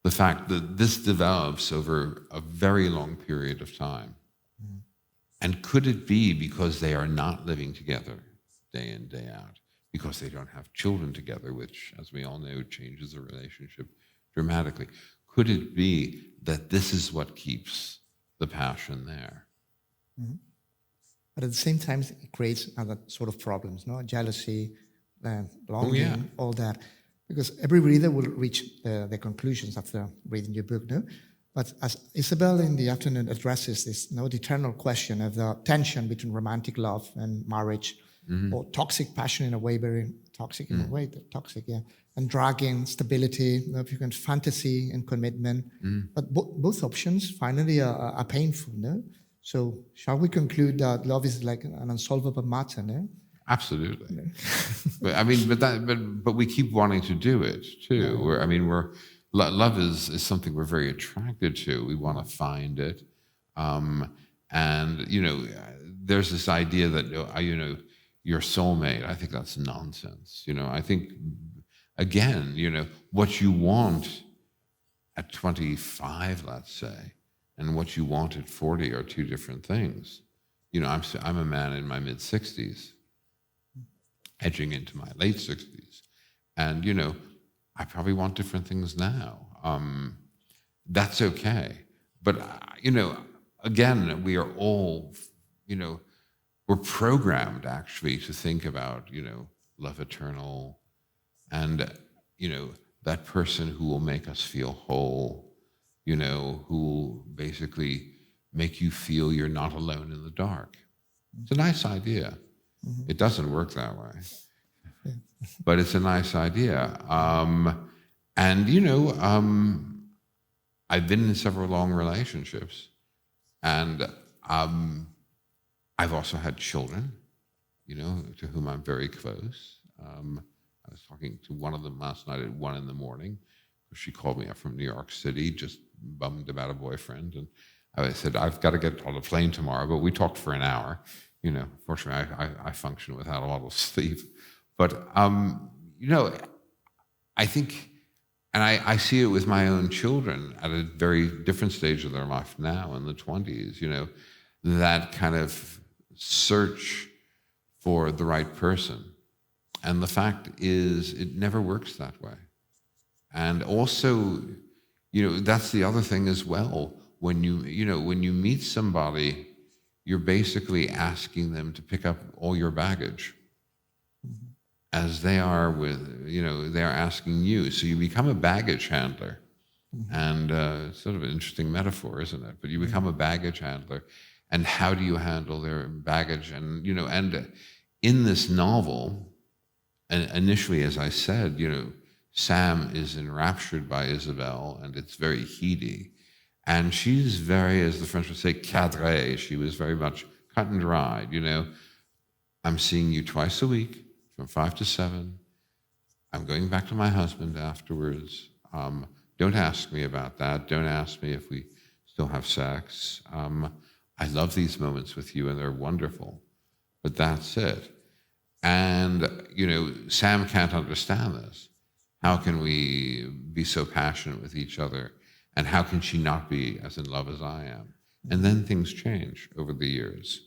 the fact that this develops over a very long period of time. And could it be because they are not living together day in, day out? Because they don't have children together, which, as we all know, changes the relationship dramatically. Could it be that this is what keeps the passion there? But at the same time, it creates other sort of problems, jealousy, longing, all that. Because every reader will reach the conclusions after reading your book, no? But as Isabelle in the afternoon addresses this, the eternal question of the tension between romantic love and marriage, or toxic passion in a way, very toxic in a way, toxic, and dragging, stability, if you can, fantasy and commitment. But both options finally are painful, no? So shall we conclude that love is like an unsolvable matter, no? Absolutely. but we keep wanting to do it too. Love is something we're very attracted to. We want to find it, there's this idea that your soulmate. I think that's nonsense. I think again, what you want at 25, let's say, and what you want at 40 are two different things. I'm a man in my mid-60s. Edging into my late 60s. And, I probably want different things now. That's okay. But, again, we are all, we're programmed actually to think about, love eternal and, that person who will make us feel whole, who will basically make you feel you're not alone in the dark. It's a nice idea. It doesn't work that way, but it's a nice idea. I've been in several long relationships, and I've also had children, to whom I'm very close. I was talking to one of them last night at 1 a.m. She called me up from New York City, just bummed about a boyfriend, and I said, I've got to get on a plane tomorrow, but we talked for an hour. Fortunately, I function without a lot of sleep. But, I think, and I see it with my own children at a very different stage of their life now, in the 20s, that kind of search for the right person. And the fact is, it never works that way. And also, that's the other thing as well. When you meet somebody, you're basically asking them to pick up all your baggage as they are they're asking you. So you become a baggage handler. And it's sort of an interesting metaphor, isn't it? But you become a baggage handler. And how do you handle their baggage? And, and in this novel, and initially, as I said, Sam is enraptured by Isabelle, and it's very heady. And she's very, as the French would say, cadrée. She was very much cut and dried, I'm seeing you twice a week from 5 to 7. I'm going back to my husband afterwards. Don't ask me about that. Don't ask me if we still have sex. I love these moments with you, and they're wonderful. But that's it. And, Sam can't understand this. How can we be so passionate with each other? And how can she not be as in love as I am? And then things change over the years.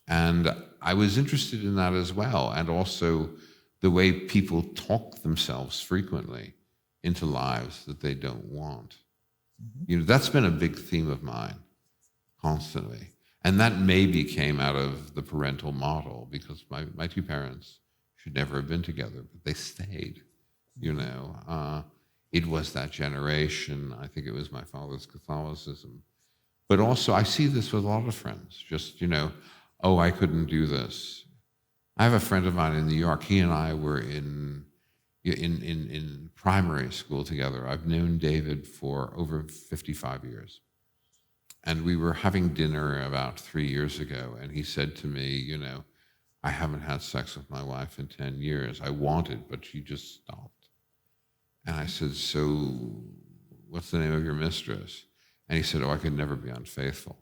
And I was interested in that as well. And also the way people talk themselves frequently into lives that they don't want. That's been a big theme of mine, constantly. And that maybe came out of the parental model, because my two parents should never have been together, but they stayed, It was that generation. I think it was my father's Catholicism. But also I see this with a lot of friends, just, oh, I couldn't do this. I have a friend of mine in New York. He and I were in primary school together. I've known David for over 55 years. And we were having dinner about 3 years ago, and he said to me, I haven't had sex with my wife in 10 years. I wanted, but she just stopped. And I said, so what's the name of your mistress? And he said, oh, I could never be unfaithful.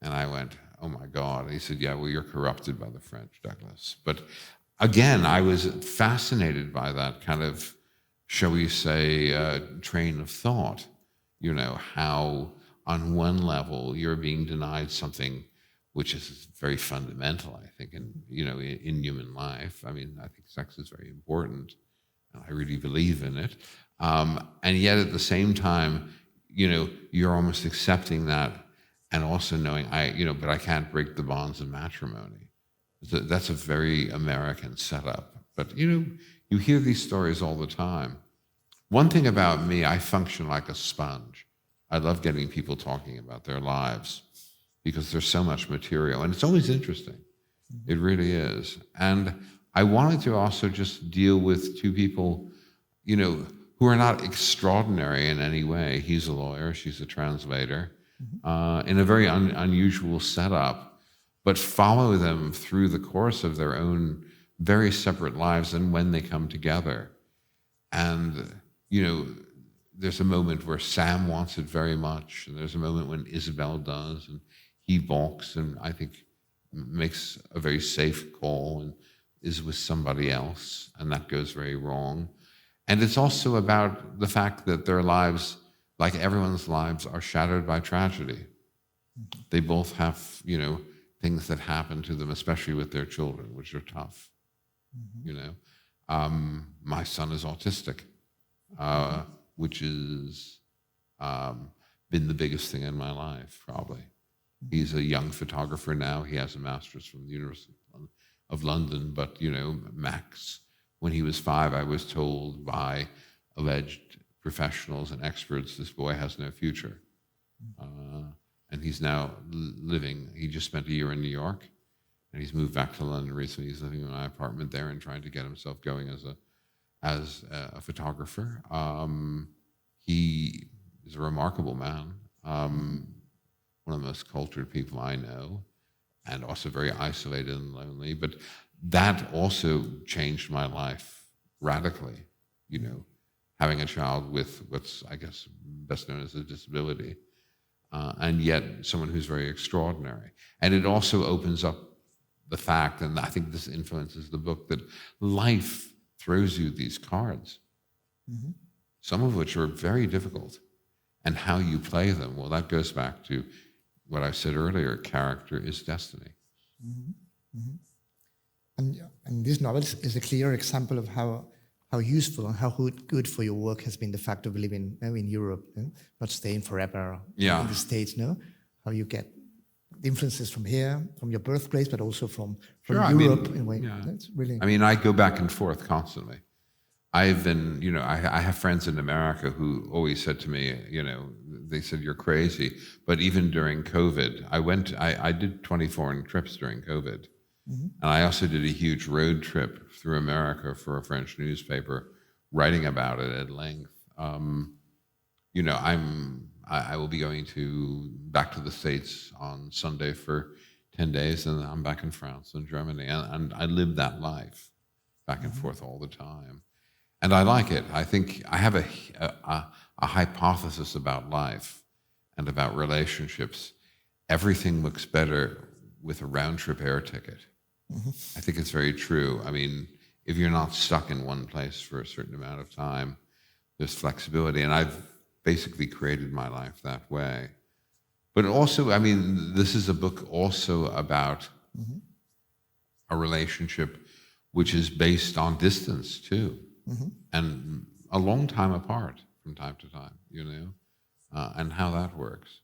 And I went, oh my God. And he said, yeah, well, you're corrupted by the French, Douglas. But again, I was fascinated by that kind of, shall we say, train of thought. How on one level you're being denied something which is very fundamental, I think, in human life. I mean, I think sex is very important, and I really believe in it. And yet at the same time, you're almost accepting that, and also knowing, but I can't break the bonds of matrimony. That's a very American setup. But, you hear these stories all the time. One thing about me, I function like a sponge. I love getting people talking about their lives because there's so much material, and it's always interesting. It really is. And I wanted to also just deal with two people, who are not extraordinary in any way. He's a lawyer, she's a translator, in a very unusual setup, but follow them through the course of their own very separate lives and when they come together. And, there's a moment where Sam wants it very much, and there's a moment when Isabelle does, and he balks and I think makes a very safe call and is with somebody else, and that goes very wrong. And it's also about the fact that their lives, like everyone's lives, are shattered by tragedy. They both have, things that happen to them, especially with their children, which are tough. My son is autistic, which has been the biggest thing in my life, probably. He's a young photographer now. He has a master's from the University of London, but, Max, when he was 5, I was told by alleged professionals and experts, this boy has no future. And he's now he just spent a year in New York, and he's moved back to London recently. He's living in my apartment there and trying to get himself going as a photographer. He is a remarkable man, one of the most cultured people I know, and also very isolated and lonely. But that also changed my life radically, having a child with what's, I guess, best known as a disability, and yet someone who's very extraordinary. And it also opens up the fact, and I think this influences the book, that life throws you these cards, some of which are very difficult, and how you play them, well, that goes back to what I said earlier, character is destiny. And this novel is a clear example of how useful and how good for your work has been the fact of living in Europe, not staying forever in the States, how you get the influences from here, from your birthplace, but also from Sure, Europe in a way. yeah. That's really. I mean, I go back and forth constantly. I've been, I have friends in America who always said to me, they said, you're crazy. But even during COVID, I did 20 foreign trips during COVID. And I also did a huge road trip through America for a French newspaper, writing about it at length. I will be going back to the States on Sunday for 10 days, and I'm back in France and Germany. And I live that life back and forth all the time. And I like it. I think I have a hypothesis about life and about relationships. Everything looks better with a round-trip air ticket. I think it's very true. I mean, if you're not stuck in one place for a certain amount of time, there's flexibility. And I've basically created my life that way. But also, I mean, this is a book also about a relationship which is based on distance, too. And a long time apart from time to time, and how that works.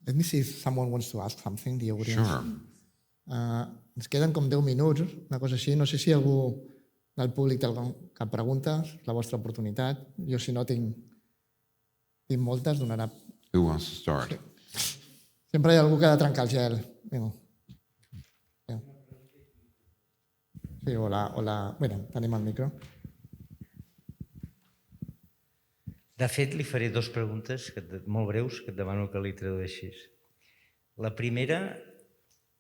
Let me see if someone wants to ask something, the audience. Sure. Ens queden com 10 minuts, una cosa així. No sé si algú del públic té cap pregunta, és la vostra oportunitat. Jo, si no, tinc moltes, donarà... Who wants to start? Sempre hi ha algú que ha de trencar el gel. Vinga. Sí, Bueno, tenim el micro. De fet, li faré dues preguntes molt breus que et demano que li tradueixis. La primera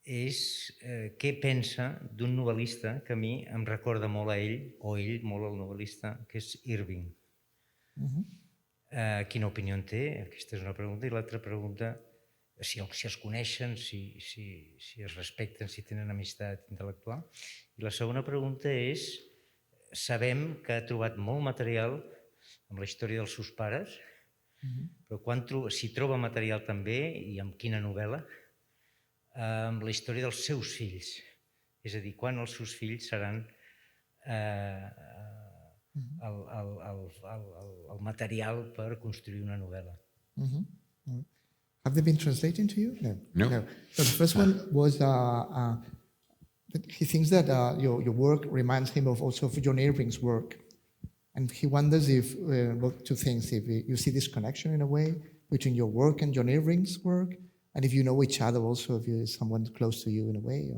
és què pensa d'un novel·lista que a mi em recorda molt a ell, o ell molt al novel·lista, que és Irving. Quina opinió en té? Aquesta és una pregunta. I l'altra pregunta, si es coneixen, si es respecten, si tenen amistat intel·lectual. I la segona pregunta és, sabem que ha trobat molt material amb la història dels seus pares, però si troba material també, i amb quina novel·la, amb la història dels seus fills. És a dir, quan els seus fills seran el material per construir una novel·la. Have they been translated to you? No. So the first one was he thinks that your work reminds him of John Irving's work. And he wonders if, two things, if you see this connection in a way between your work and John Irving's work, and if you know each other also, if you're someone close to you in a way.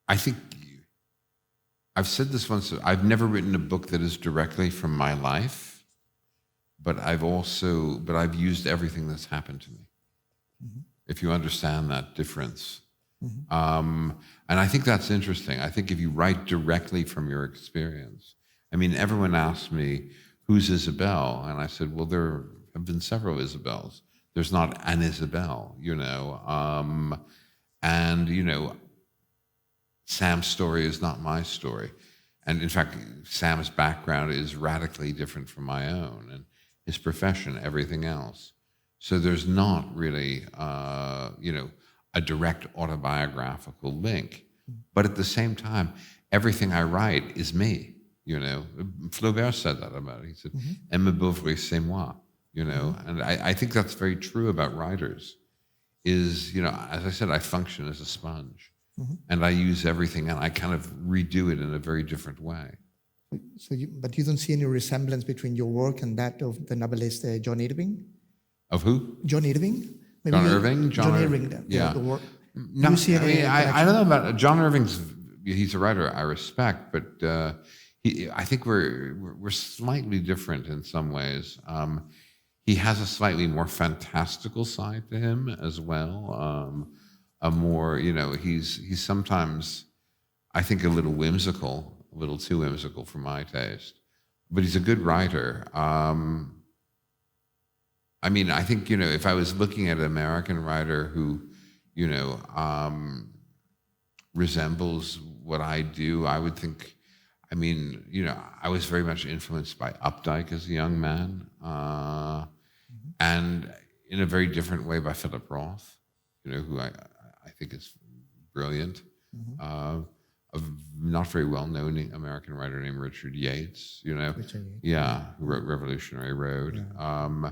I think I've said this once, I've never written a book that is directly from my life, but I've used everything that's happened to me. If you understand that difference. And I think that's interesting. I think if you write directly from your experience, I mean, everyone asked me, who's Isabelle? And I said, well, there have been several Isabelles. There's not an Isabelle, and, Sam's story is not my story. And in fact, Sam's background is radically different from my own, and his profession, everything else. So there's not really, a direct autobiographical link. But at the same time, everything I write is me, Flaubert said that about it. He said, Aimer Bovary, c'est moi, And I think that's very true about writers, is, as I said, I function as a sponge. And I use everything, and I kind of redo it in a very different way. But you don't see any resemblance between your work and that of the novelist John Irving? Of who? John Irving? Maybe John Irving? John Irving, yeah. The work. No, I don't know about John Irving's. He's a writer I respect, but I think we're slightly different in some ways. He has a slightly more fantastical side to him as well. A more, he's sometimes, I think, a little whimsical, a little too whimsical for my taste. But he's a good writer. I mean, I think, if I was looking at an American writer who, resembles what I do, I would think, I was very much influenced by Updike as a young man, and in a very different way by Philip Roth, who I think is brilliant. a not very well-known American writer named Richard Yates, Richard Yates. Yeah, who wrote Revolutionary Road. Yeah.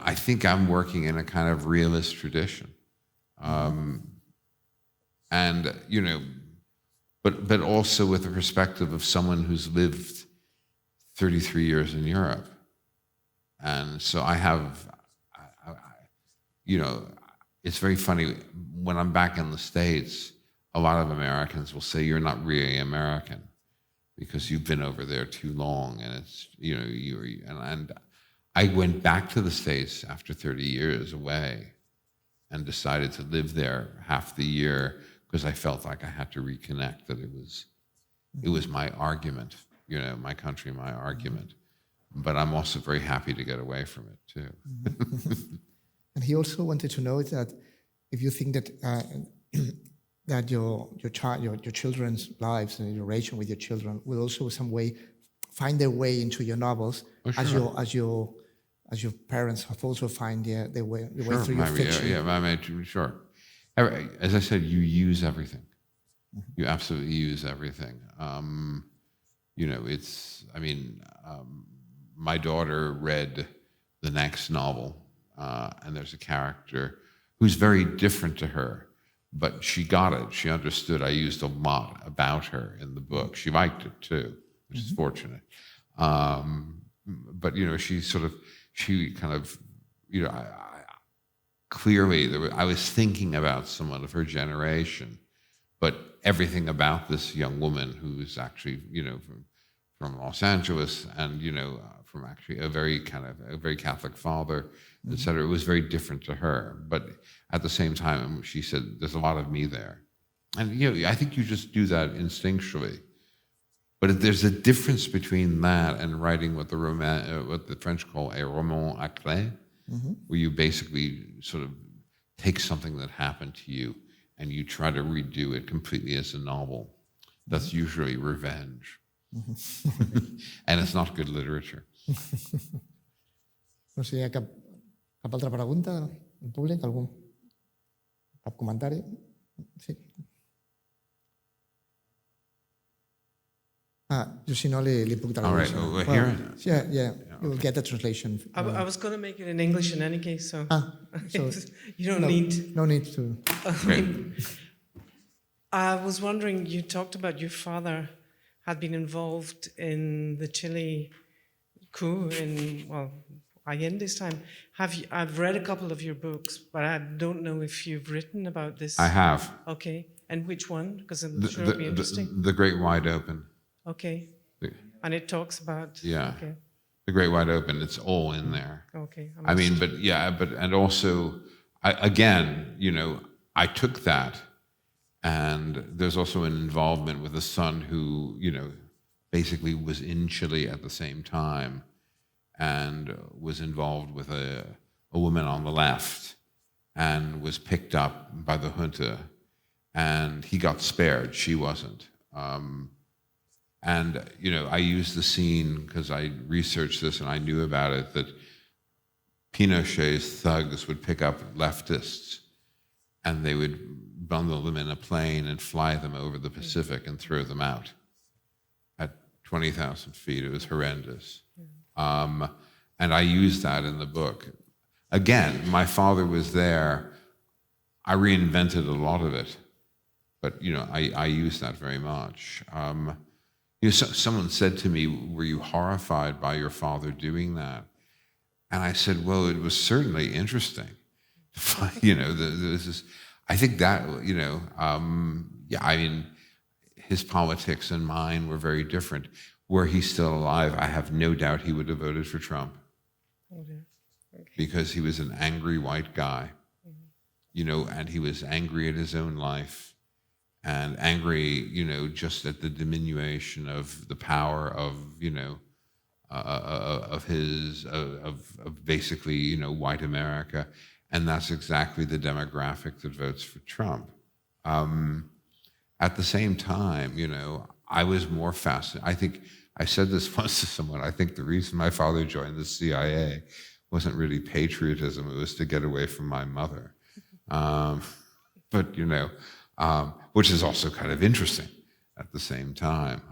I think I'm working in a kind of realist tradition. And, but also with the perspective of someone who's lived 33 years in Europe. And so I have, it's very funny, when I'm back in the States, a lot of Americans will say, you're not really American because you've been over there too long. And it's, and I went back to the States after 30 years away and decided to live there half the year because I felt like I had to reconnect, that it was my argument, my country, my argument. But I'm also very happy to get away from it too. And he also wanted to know that if you think that that your children's lives and your relation with your children will also some way find their way into your novels, Sure. as your parents have also find their way through your Sure, fiction. sure. As I said, you use everything. You absolutely use everything. My daughter read the next novel, and there's a character who's very different to her, but she got it. She understood. I used a lot about her in the book. She liked it too, which is fortunate. But clearly, I was thinking about someone of her generation, but everything about this young woman who's actually, from Los Angeles and, from actually a very Catholic father, et cetera, it was very different to her. But at the same time, she said, there's a lot of me there. And, I think you just do that instinctually. But there's a difference between that and writing what the French call a roman à clé, where you basically sort of take something that happened to you and you try to redo it completely as a novel. That's usually revenge. And it's not good literature. No sé si hi ha cap altra pregunta del públic, cap comentari? Sí. Jo si no li puc All right, traduir. here. Yeah. You will get the translation. I was going to make it in English in any case, so So you don't need. No need to. Great. I was wondering, you talked about your father had been involved in the Chile coup in, Allende's time. I've read a couple of your books, but I don't know if you've written about this. I have. Okay, and which one? Because I'm sure it'll be interesting. The Great Wide Open. Okay, The- and it talks about. Yeah. Okay. The Great Wide Open, it's all in there. Okay. And also, I took that, and there's also an involvement with a son who, basically was in Chile at the same time and was involved with a woman on the left and was picked up by the junta, and he got spared, she wasn't. I used the scene because I researched this and I knew about it, that Pinochet's thugs would pick up leftists and they would bundle them in a plane and fly them over the Pacific and throw them out at 20,000 feet. It was horrendous. And I used that in the book. Again, my father was there. I reinvented a lot of it, but I used that very much. Someone said to me, were you horrified by your father doing that? And I said, well, it was certainly interesting. I think that, his politics and mine were very different. Were he still alive, I have no doubt he would have voted for Trump. Okay. Because he was an angry white guy, and he was angry at his own life. And angry, just at the diminution of the power of, of basically, white America, and that's exactly the demographic that votes for Trump. At the same time, I was more fascinated. I think I said this once to someone. I think the reason my father joined the CIA wasn't really patriotism; it was to get away from my mother. But which is also kind of interesting at the same time.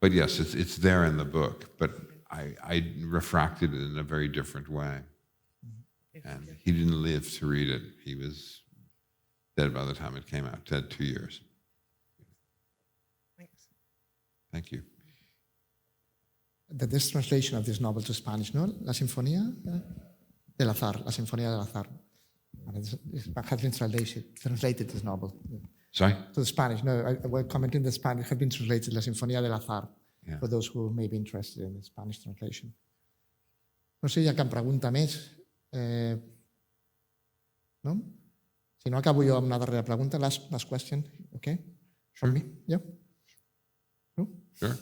But yes, it's there in the book, but I refracted it in a very different way. And he didn't live to read it. He was dead by the time it came out, dead 2 years. Thanks. Thank you. This translation of this novel to Spanish, no? La Sinfonía del Azar, La Sinfonía del Azar. And it has been translated this novel. Sorry? To the Spanish. No, I will comment in the Spanish. It has been translated La Sinfonía del Azar, Yeah. for those who may be interested in the Spanish translation. No sé si hi ha cap pregunta més. No? Si no, acabo jo amb una darrera pregunta. Last question. Okay? From me? Yeah? No? Sure.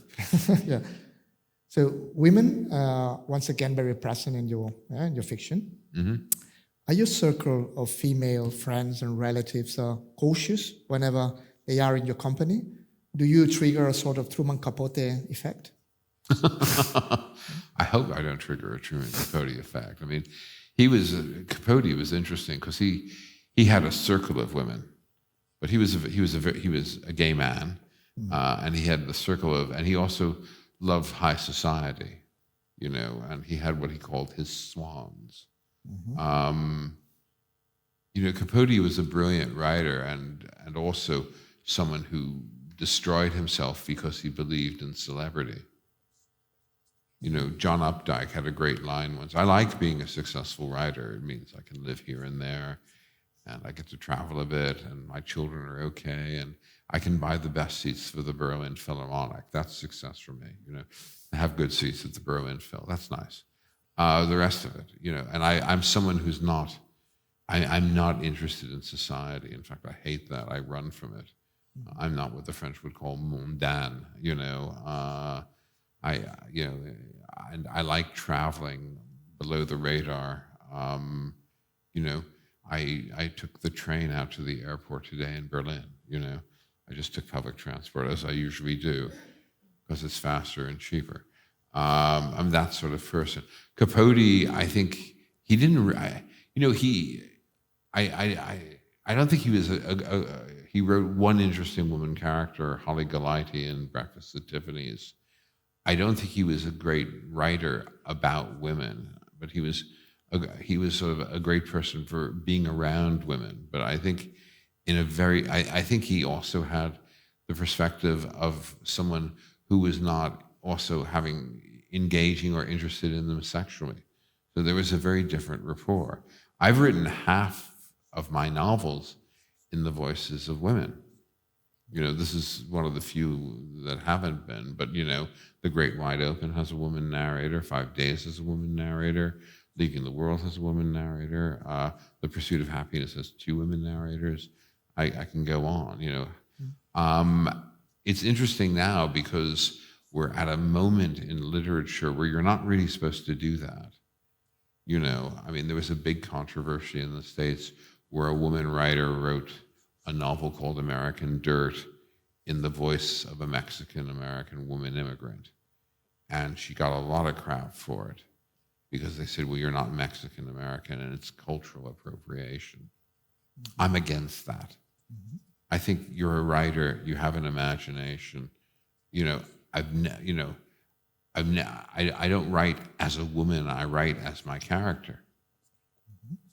Yeah. So women, once again, very present in your fiction. Mm-hmm. Are your circle of female friends and relatives cautious whenever they are in your company? Do you trigger a sort of Truman Capote effect? I hope I don't trigger a Truman Capote effect. I mean, Capote was interesting because he had a circle of women, but he was a gay man, and he had the circle of, and he also loved high society, and he had what he called his swans. Capote was a brilliant writer and also someone who destroyed himself because he believed in celebrity. John Updike had a great line once. I like being a successful writer. It means I can live here and there, and I get to travel a bit, and my children are okay, and I can buy the best seats for the Berlin Philharmonic. That's success for me. I have good seats at the Berlin Phil. That's nice. The rest of it, and I'm someone who's not, I'm not interested in society. In fact, I hate that. I run from it. I'm not what the French would call mondain, and I like traveling below the radar. I took the train out to the airport today in Berlin, I just took public transport as I usually do because it's faster and cheaper. I'm that sort of person. Capote, I think he didn't, I don't think he was he wrote one interesting woman character, Holly Golightly in Breakfast at Tiffany's. I don't think he was a great writer about women, but he was sort of a great person for being around women. But I think I think he also had the perspective of someone who was not also engaging or interested in them sexually. So there was a very different rapport. I've written half of my novels in the voices of women. This is one of the few that haven't been, but The Great Wide Open has a woman narrator, 5 Days has a woman narrator, Leaving the World has a woman narrator, The Pursuit of Happiness has 2 women narrators. I can go on, It's interesting now because we're at a moment in literature where you're not really supposed to do that. There was a big controversy in the States where a woman writer wrote a novel called American Dirt in the voice of a Mexican-American woman immigrant. And she got a lot of crap for it because they said, well, you're not Mexican-American and it's cultural appropriation. I'm against that. I think you're a writer, you have an imagination. I don't write as a woman, I write as my character.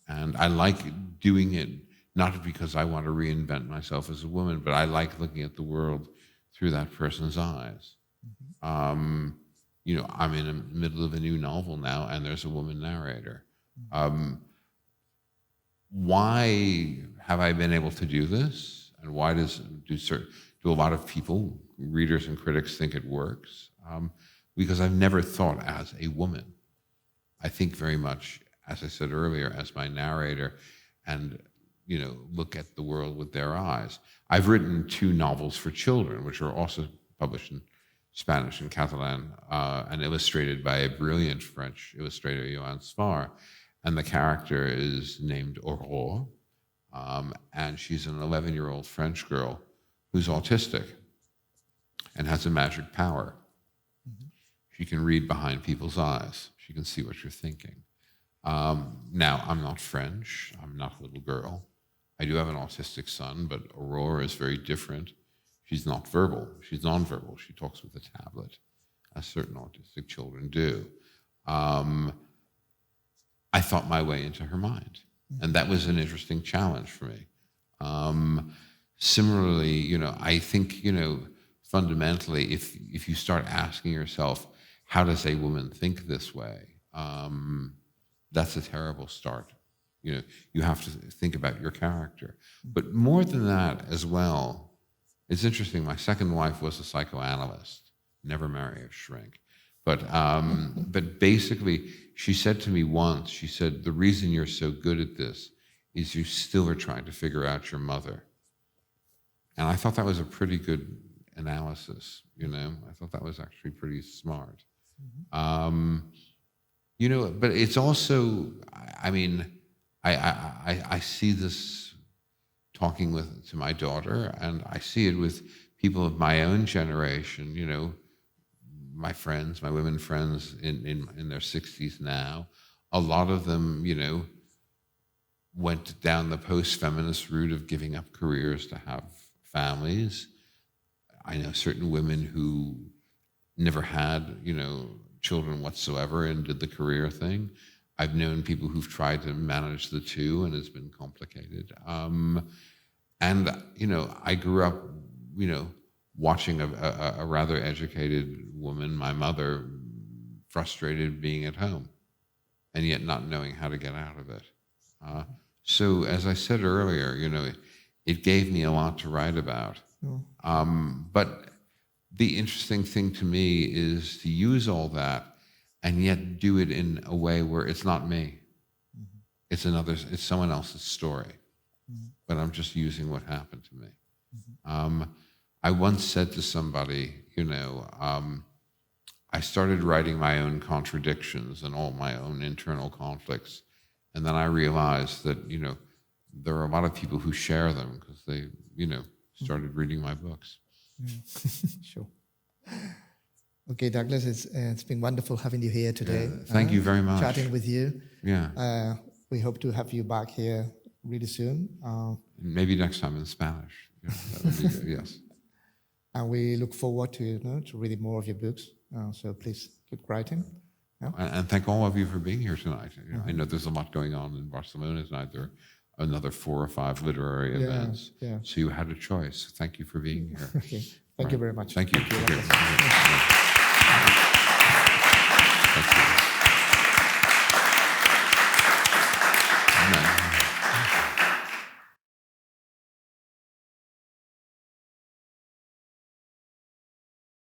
And I like doing it not because I want to reinvent myself as a woman, but I like looking at the world through that person's eyes. I'm in the middle of a new novel now, and there's a woman narrator. Why have I been able to do this? And why do a lot of people, readers and critics, think it works? Because I've never thought as a woman. I think very much, as I said earlier, as my narrator, and look at the world with their eyes. I've written 2 novels for children, which are also published in Spanish and Catalan, and illustrated by a brilliant French illustrator, Johan Svar. And the character is named Aurore, and she's an 11-year-old French girl who's autistic and has a magic power. She can read behind people's eyes. She can see what you're thinking. Now, I'm not French. I'm not a little girl. I I do have an autistic son, but Aurora is very different. She's not verbal. She's nonverbal. She talks with a tablet, as certain autistic children do. I thought my way into her mind, and that was an interesting challenge for me. Similarly, I think, fundamentally, if you start asking yourself, how does a woman think this way? That's a terrible start. You have to think about your character. But more than that as well, it's interesting, my second wife was a psychoanalyst. Never marry a shrink. But basically, she said to me once, she said, the reason you're so good at this is you still are trying to figure out your mother. And I thought that was a pretty good analysis, I thought that was actually pretty smart. But it's also, I see this talking to my daughter, and I see it with people of my own generation, my friends, my women friends in their 60s now. A lot of them, went down the post-feminist route of giving up careers to have families. I know certain women who never had, children whatsoever and did the career thing. I've known people who've tried to manage the two, and it's been complicated. I grew up, watching a rather educated woman, my mother, frustrated being at home and yet not knowing how to get out of it. So as I said earlier, it gave me a lot to write about. But the interesting thing to me is to use all that and yet do it in a way where it's not me. It's someone else's story. But I'm just using what happened to me. I once said to somebody, I started writing my own contradictions and all my own internal conflicts. And then I realized that, there are a lot of people who share them because they, started reading my books. Sure. Okay, Douglas, it's been wonderful having you here today. Thank you very much. Chatting with you. Yeah. We hope to have you back here really soon. Maybe next time in Spanish. That would be good, yes. And we look forward to reading more of your books. So please keep writing. Yeah. And thank all of you for being here tonight. I know there's a lot going on in Barcelona tonight. There are another 4 or 5 literary events. Yeah. So you had a choice. Thank you for being here. Okay. Thank you very much. Thank you.